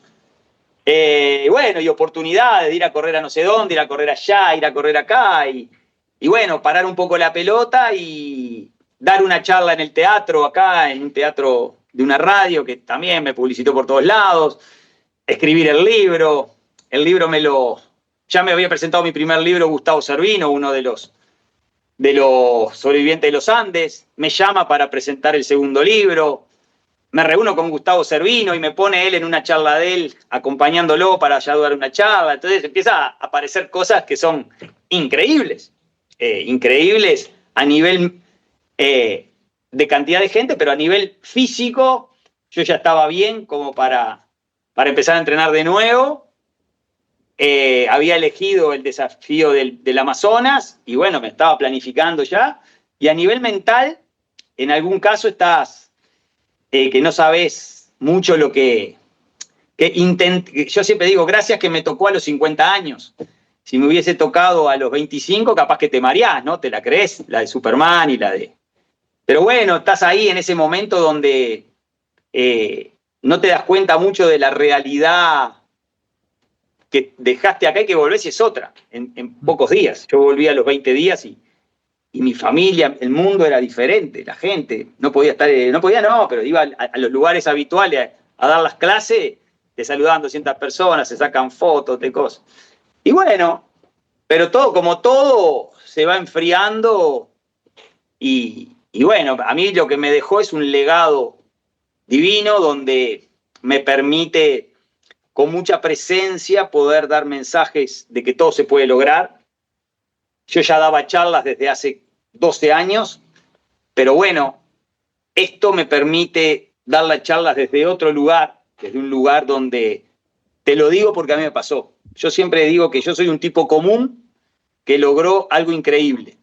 [SPEAKER 3] Bueno, y oportunidades de ir a correr a no sé dónde, ir a correr allá, ir a correr acá. Y bueno, parar un poco la pelota y dar una charla en el teatro, acá, en un teatro de una radio que también me publicitó por todos lados. Escribir el libro. El libro ya me había presentado mi primer libro Gustavo Servino, uno de los sobrevivientes de los Andes. Me llama para presentar el segundo libro. Me reúno con Gustavo Servino y me pone él en una charla de él, acompañándolo para allá dar una charla. Entonces empieza a aparecer cosas que son increíbles. Increíbles a nivel de cantidad de gente, pero a nivel físico yo ya estaba bien como para empezar a entrenar de nuevo. Había elegido el desafío del Amazonas y bueno, me estaba planificando ya. Y a nivel mental, en algún caso estás que no sabes mucho lo que yo siempre digo, gracias que me tocó a los 50 años. Si me hubiese tocado a los 25, capaz que te mareás, ¿no? Te la crees, la de Superman y la de... Pero bueno, estás ahí en ese momento donde no te das cuenta mucho de la realidad que dejaste acá y que volvés y es otra, en pocos días. Yo volví a los 20 días y mi familia, el mundo era diferente, la gente no podía pero iba a los lugares habituales a dar las clases, te saludaban 200 personas, se sacan fotos de cosas. Y bueno, pero como todo, se va enfriando y bueno, a mí lo que me dejó es un legado divino donde me permite con mucha presencia poder dar mensajes de que todo se puede lograr. Yo ya daba charlas desde hace 12 años, pero bueno, esto me permite dar las charlas desde otro lugar, desde un lugar donde, te lo digo porque a mí me pasó. Yo siempre digo que yo soy un tipo común que logró algo increíble.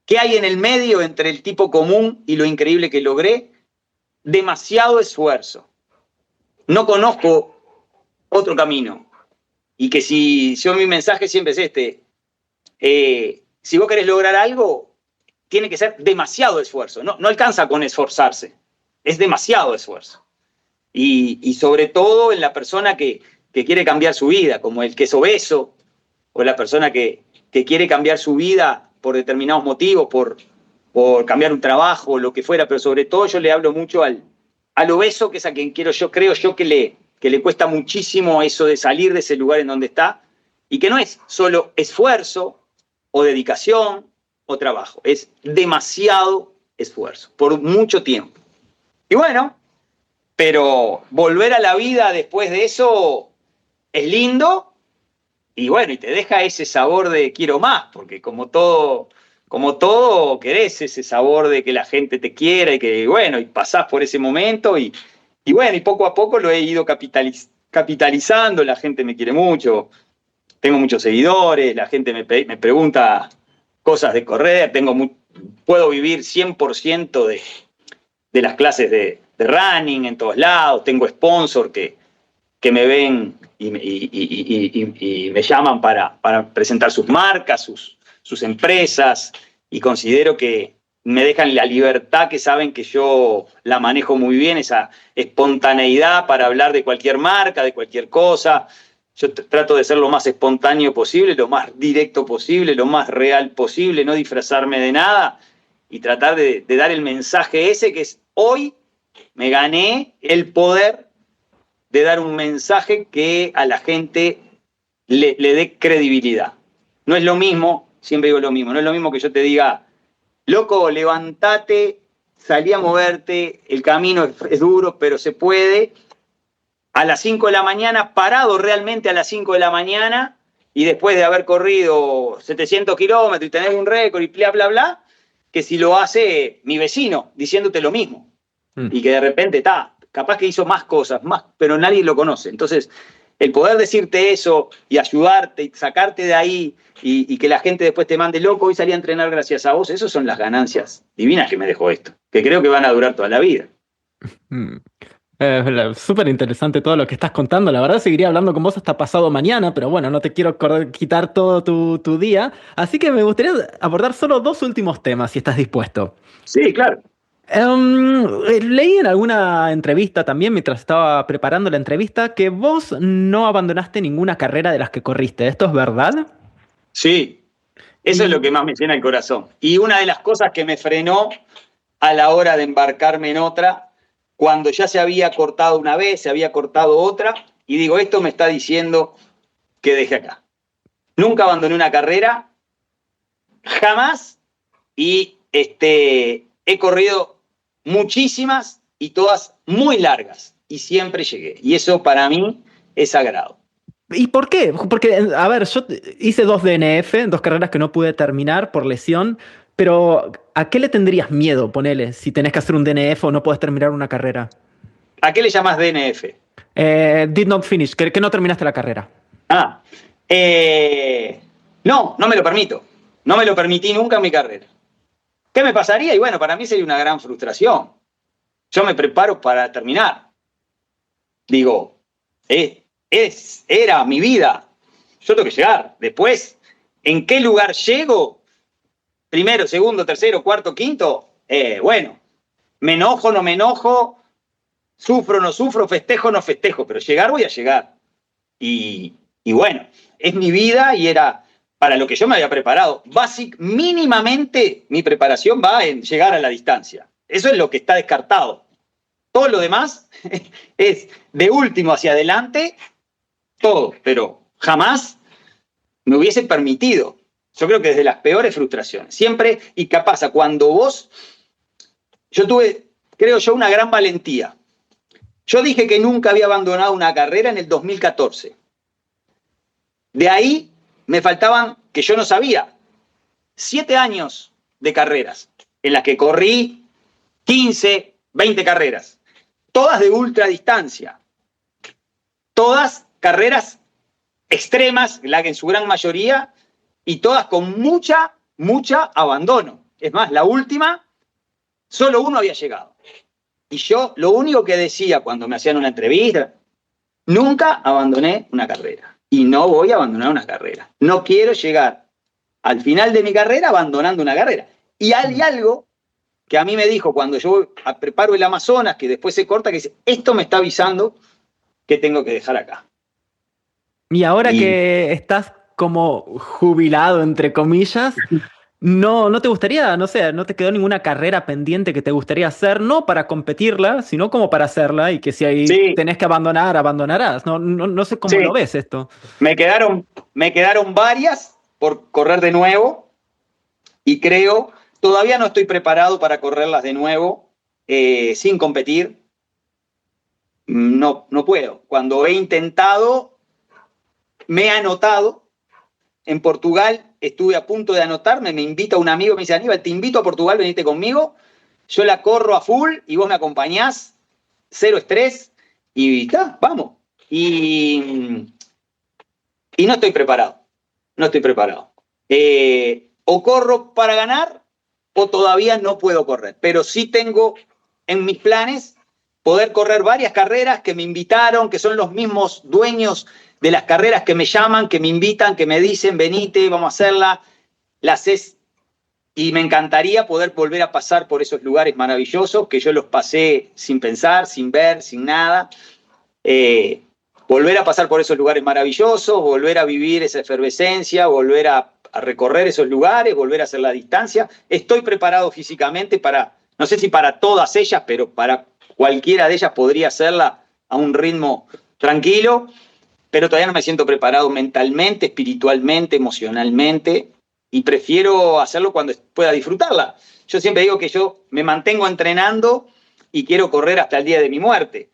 [SPEAKER 3] ¿Qué hay en el medio entre el tipo común y lo increíble que logré? Demasiado esfuerzo. No conozco otro camino. Y que si yo mi mensaje siempre es este, si vos querés lograr algo, tiene que ser demasiado esfuerzo. No alcanza con esforzarse, es demasiado esfuerzo. Y sobre todo en la persona que quiere cambiar su vida, como el que es obeso, o la persona que quiere cambiar su vida por determinados motivos, por cambiar un trabajo, lo que fuera, pero sobre todo yo le hablo mucho al obeso, que es a quien creo yo que le cuesta muchísimo eso de salir de ese lugar en donde está, y que no es solo esfuerzo o dedicación o trabajo, es demasiado esfuerzo, por mucho tiempo. Y bueno, pero volver a la vida después de eso es lindo, y bueno, y te deja ese sabor de quiero más, porque como todo querés ese sabor de que la gente te quiera y que, bueno, y pasás por ese momento y bueno, y poco a poco lo he ido capitalizando, la gente me quiere mucho, tengo muchos seguidores, la gente me pregunta cosas de correr, puedo vivir 100% de las clases de running en todos lados, tengo sponsor que me ven y me llaman para presentar sus marcas, sus empresas, y considero que me dejan la libertad, que saben que yo la manejo muy bien, esa espontaneidad para hablar de cualquier marca, de cualquier cosa. Yo trato de ser lo más espontáneo posible, lo más directo posible, lo más real posible, no disfrazarme de nada y tratar de dar el mensaje ese que es hoy me gané el poder de dar un mensaje que a la gente le dé credibilidad. No es lo mismo, siempre digo lo mismo, no es lo mismo que yo te diga, loco, levantate, salí a moverte, el camino es duro, pero se puede, a las 5 de la mañana, parado realmente a las 5 de la mañana, y después de haber corrido 700 kilómetros y tener un récord y bla, bla, bla, que si lo hace mi vecino, diciéndote lo mismo. Y que de repente capaz que hizo más cosas, pero nadie lo conoce. Entonces, el poder decirte eso y ayudarte y sacarte de ahí y que la gente después te mande, loco, hoy salí a entrenar gracias a vos, esas son las ganancias divinas que me dejó esto, que creo que van a durar toda la vida.
[SPEAKER 1] Súper interesante todo lo que estás contando. La verdad seguiría hablando con vos hasta pasado mañana, pero bueno, no te quiero quitar todo tu día. Así que me gustaría abordar solo 2 últimos temas, si estás dispuesto.
[SPEAKER 3] Sí, claro.
[SPEAKER 1] Leí en alguna entrevista también, mientras estaba preparando la entrevista, que vos no abandonaste ninguna carrera de las que corriste. ¿Esto es verdad?
[SPEAKER 3] Sí, eso es lo que más me llena el corazón. Y una de las cosas que me frenó a la hora de embarcarme en otra, cuando ya se había cortado una vez, se había cortado otra, y digo, esto me está diciendo que deje acá. Nunca abandoné una carrera, jamás, y he corrido muchísimas y todas muy largas, y siempre llegué. Y eso para mí es sagrado.
[SPEAKER 1] ¿Y por qué? Porque, a ver, yo hice 2 DNF, 2 carreras que no pude terminar por lesión, pero ¿a qué le tendrías miedo, ponele, si tenés que hacer un DNF o no podés terminar una carrera?
[SPEAKER 3] ¿A qué le llamas DNF?
[SPEAKER 1] Did not finish, que no terminaste la carrera.
[SPEAKER 3] No me lo permito. No me lo permití nunca en mi carrera. ¿Qué me pasaría? Y bueno, para mí sería una gran frustración. Yo me preparo para terminar. Digo, era mi vida. Yo tengo que llegar. Después, ¿en qué lugar llego? Primero, segundo, tercero, cuarto, quinto. Bueno, me enojo, no me enojo, sufro, no sufro, festejo, no festejo, pero llegar voy a llegar. Y bueno, es mi vida y era para lo que yo me había preparado. Mínimamente mi preparación va en llegar a la distancia. Eso es lo que está descartado. Todo lo demás es de último hacia adelante, todo, pero jamás me hubiese permitido. Yo creo que desde las peores frustraciones. Siempre, ¿y qué pasa? Yo tuve, creo yo, una gran valentía. Yo dije que nunca había abandonado una carrera en el 2014. De ahí me faltaban, que yo no sabía, 7 años de carreras, en las que corrí 15, 20 carreras, todas de ultradistancia, todas carreras extremas, en su gran mayoría, y todas con mucha abandono. Es más, la última, solo uno había llegado. Y yo lo único que decía cuando me hacían una entrevista, nunca abandoné una carrera. Y no voy a abandonar una carrera. No quiero llegar al final de mi carrera abandonando una carrera. Y hay algo que a mí me dijo cuando yo preparo el Amazonas, que después se corta, que dice, esto me está avisando que tengo que dejar acá.
[SPEAKER 1] Y ahora que estás como jubilado, entre comillas, ¿no te gustaría, no sé, no te quedó ninguna carrera pendiente que te gustaría hacer, no para competirla, sino como para hacerla y que si ahí
[SPEAKER 3] Sí,
[SPEAKER 1] tenés que abandonar, abandonarás? No sé cómo
[SPEAKER 3] sí.
[SPEAKER 1] lo ves esto.
[SPEAKER 3] Me quedaron varias por correr de nuevo y creo, todavía no estoy preparado para correrlas de nuevo sin competir. No puedo. Cuando he intentado, me he anotado. En Portugal estuve a punto de anotarme, me invita un amigo, me dice, Aníbal, te invito a Portugal, venite conmigo. Yo la corro a full y vos me acompañás, 0 estrés, y vamos. Y no estoy preparado, no estoy preparado. O corro para ganar o todavía no puedo correr, pero sí tengo en mis planes poder correr varias carreras que me invitaron, que son los mismos dueños de las carreras que me llaman, que me invitan, que me dicen, venite, vamos a hacerla, las es, y me encantaría poder volver a pasar por esos lugares maravillosos, que yo los pasé sin pensar, sin ver, sin nada. Volver a pasar por esos lugares maravillosos, volver a vivir esa efervescencia, volver a recorrer esos lugares, volver a hacer la distancia. Estoy preparado físicamente para, no sé si para todas ellas, pero para cualquiera de ellas podría hacerla a un ritmo tranquilo, pero todavía no me siento preparado mentalmente, espiritualmente, emocionalmente, y prefiero hacerlo cuando pueda disfrutarla. Yo siempre digo que yo me mantengo entrenando y quiero correr hasta el día de mi muerte.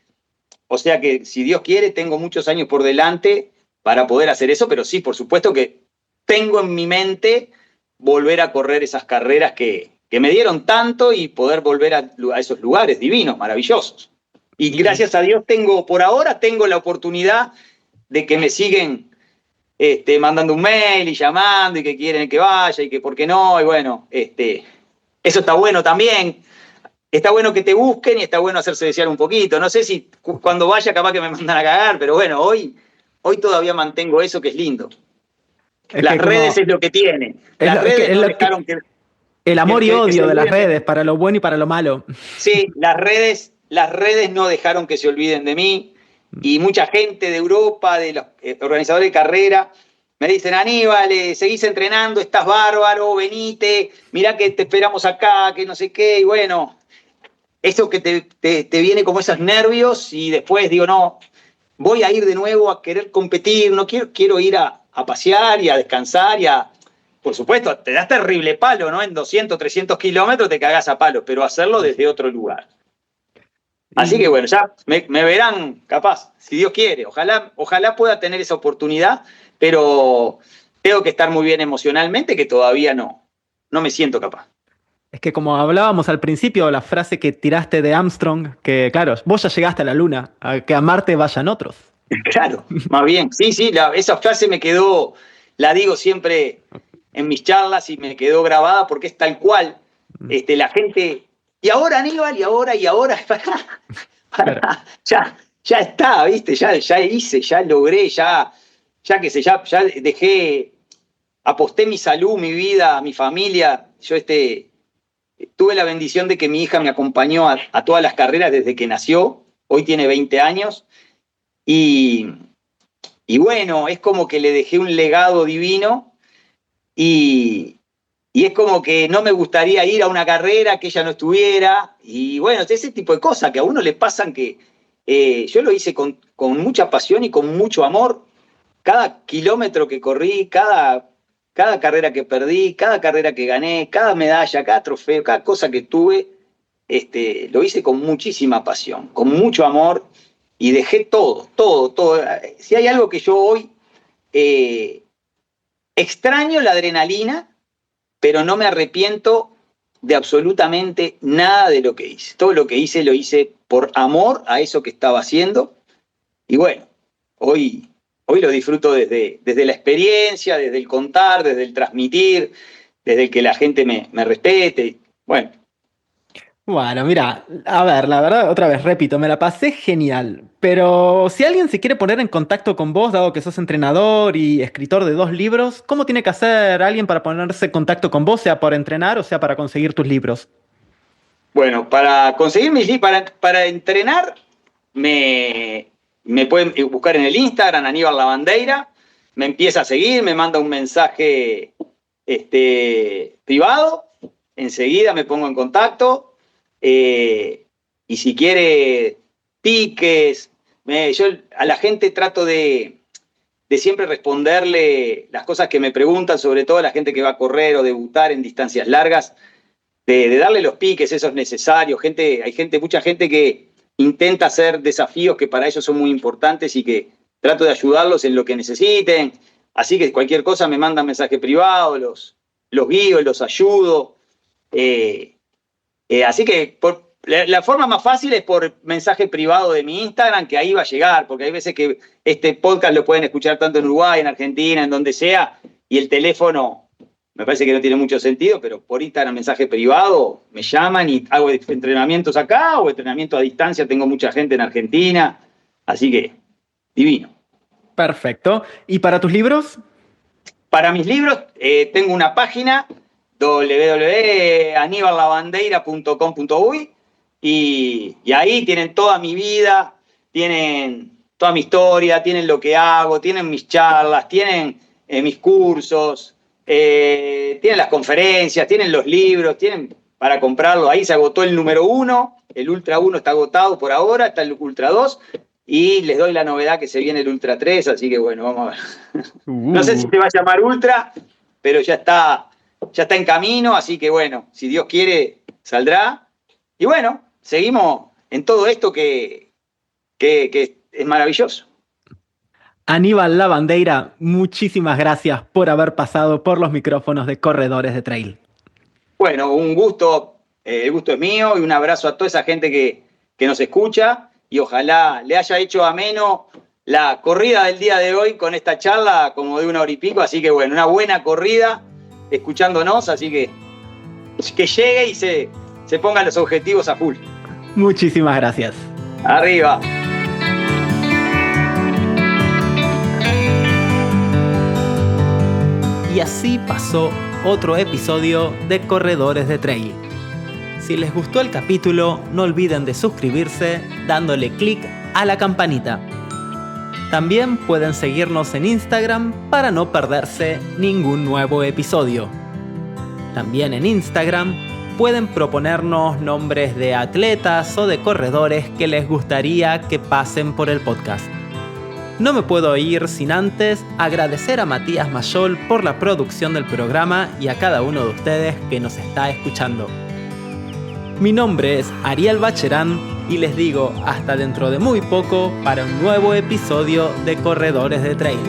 [SPEAKER 3] O sea que, si Dios quiere, tengo muchos años por delante para poder hacer eso, pero sí, por supuesto que tengo en mi mente volver a correr esas carreras que me dieron tanto y poder volver a esos lugares divinos, maravillosos. Y gracias a Dios por ahora tengo la oportunidad de que me siguen mandando un mail y llamando y que quieren que vaya y que por qué no, y bueno, eso está bueno también. Está bueno que te busquen y está bueno hacerse desear un poquito. No sé si cuando vaya capaz que me mandan a cagar, pero bueno, hoy todavía mantengo eso que es lindo. Las redes es lo que tiene. Las redes no dejaron que...
[SPEAKER 1] El amor y odio de las redes, para lo bueno y para lo malo.
[SPEAKER 3] Sí, las redes no dejaron que se olviden de mí. Y mucha gente de Europa, de los organizadores de carrera, me dicen, Aníbal, seguís entrenando, estás bárbaro, venite, mirá que te esperamos acá, que no sé qué, y bueno... Eso que te viene como esos nervios y después digo, no, voy a ir de nuevo a querer competir, no quiero ir a pasear y a descansar por supuesto, te das terrible palo, ¿no? En 200, 300 kilómetros te cagás a palo, pero hacerlo desde otro lugar. Así que bueno, ya me verán capaz, si Dios quiere. Ojalá pueda tener esa oportunidad, pero tengo que estar muy bien emocionalmente, que todavía no me siento capaz.
[SPEAKER 1] Es que como hablábamos al principio, la frase que tiraste de Armstrong, que claro, vos ya llegaste a la luna, a que a Marte vayan otros.
[SPEAKER 3] Claro, más bien. Sí, esa frase me quedó, la digo siempre en mis charlas y me quedó grabada porque es tal cual. La gente, y ahora Aníbal, y ahora,
[SPEAKER 1] Claro.
[SPEAKER 3] ya está, ¿viste? Ya hice, ya logré, ya dejé, aposté mi salud, mi vida, mi familia. Yo tuve la bendición de que mi hija me acompañó a todas las carreras desde que nació. Hoy tiene 20 años. Y bueno, es como que le dejé un legado divino y es como que no me gustaría ir a una carrera que ella no estuviera. Y bueno, ese tipo de cosas que a uno le pasan que yo lo hice con mucha pasión y con mucho amor. Cada kilómetro que corrí, cada carrera que perdí, cada carrera que gané, cada medalla, cada trofeo, cada cosa que tuve, lo hice con muchísima pasión, con mucho amor y dejé todo. Si hay algo que yo hoy extraño la adrenalina, pero no me arrepiento de absolutamente nada de lo que hice. Todo lo que hice lo hice por amor a eso que estaba haciendo y bueno, hoy hoy lo disfruto desde la experiencia, desde el contar, desde el transmitir, desde el que la gente me respete. Bueno.
[SPEAKER 1] Bueno, mira, a ver, la verdad, otra vez, repito, me la pasé genial. Pero si alguien se quiere poner en contacto con vos, dado que sos entrenador y escritor de 2 libros, ¿cómo tiene que hacer alguien para ponerse en contacto con vos, sea por entrenar o sea para conseguir tus libros?
[SPEAKER 3] Bueno, para conseguir mis libros, para entrenar, me pueden buscar en el Instagram, Aníbal Lavandeira, me empieza a seguir, me manda un mensaje privado, enseguida me pongo en contacto. Y si quiere piques, yo a la gente trato de siempre responderle las cosas que me preguntan, sobre todo a la gente que va a correr o debutar en distancias largas, de darle los piques esos necesarios. Mucha gente que intenta hacer desafíos que para ellos son muy importantes y que trato de ayudarlos en lo que necesiten. Así que cualquier cosa me mandan mensaje privado, los guío, los ayudo. Así que la forma más fácil es por mensaje privado de mi Instagram, que ahí va a llegar, porque hay veces que este podcast lo pueden escuchar tanto en Uruguay, en Argentina, en donde sea, y el teléfono me parece que no tiene mucho sentido, pero por Instagram mensaje privado me llaman y hago entrenamientos acá o entrenamiento a distancia, tengo mucha gente en Argentina, así que divino.
[SPEAKER 1] Perfecto. ¿Y para tus libros?
[SPEAKER 3] Para mis libros tengo una página www.aniballavandeira.com.uy y ahí tienen toda mi vida, tienen toda mi historia, tienen lo que hago, tienen mis charlas, tienen mis cursos, tienen las conferencias, tienen los libros, tienen para comprarlo. Ahí se agotó el número 1, el Ultra 1 está agotado por ahora, está el Ultra 2 y les doy la novedad que se viene el Ultra 3, así que bueno, vamos a ver. No sé si se va a llamar Ultra, pero ya está en camino, así que bueno, si Dios quiere, saldrá. Y bueno, seguimos en todo esto que es maravilloso.
[SPEAKER 1] Aníbal Lavandeira, muchísimas gracias por haber pasado por los micrófonos de Corredores de Trail.
[SPEAKER 3] Bueno, un gusto, el gusto es mío, y un abrazo a toda esa gente que nos escucha, y ojalá le haya hecho ameno la corrida del día de hoy con esta charla como de 1 hora y pico, así que bueno, una buena corrida escuchándonos, así que llegue y se pongan los objetivos a full.
[SPEAKER 1] Muchísimas gracias.
[SPEAKER 3] Arriba.
[SPEAKER 1] Y así pasó otro episodio de Corredores de Trail. Si les gustó el capítulo, no olviden de suscribirse dándole clic a la campanita. También pueden seguirnos en Instagram para no perderse ningún nuevo episodio. También en Instagram pueden proponernos nombres de atletas o de corredores que les gustaría que pasen por el podcast. No me puedo ir sin antes agradecer a Matías Mayol por la producción del programa y a cada uno de ustedes que nos está escuchando. Mi nombre es Ariel Bacherán y les digo hasta dentro de muy poco para un nuevo episodio de Corredores de Trail.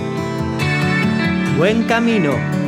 [SPEAKER 1] ¡Buen camino!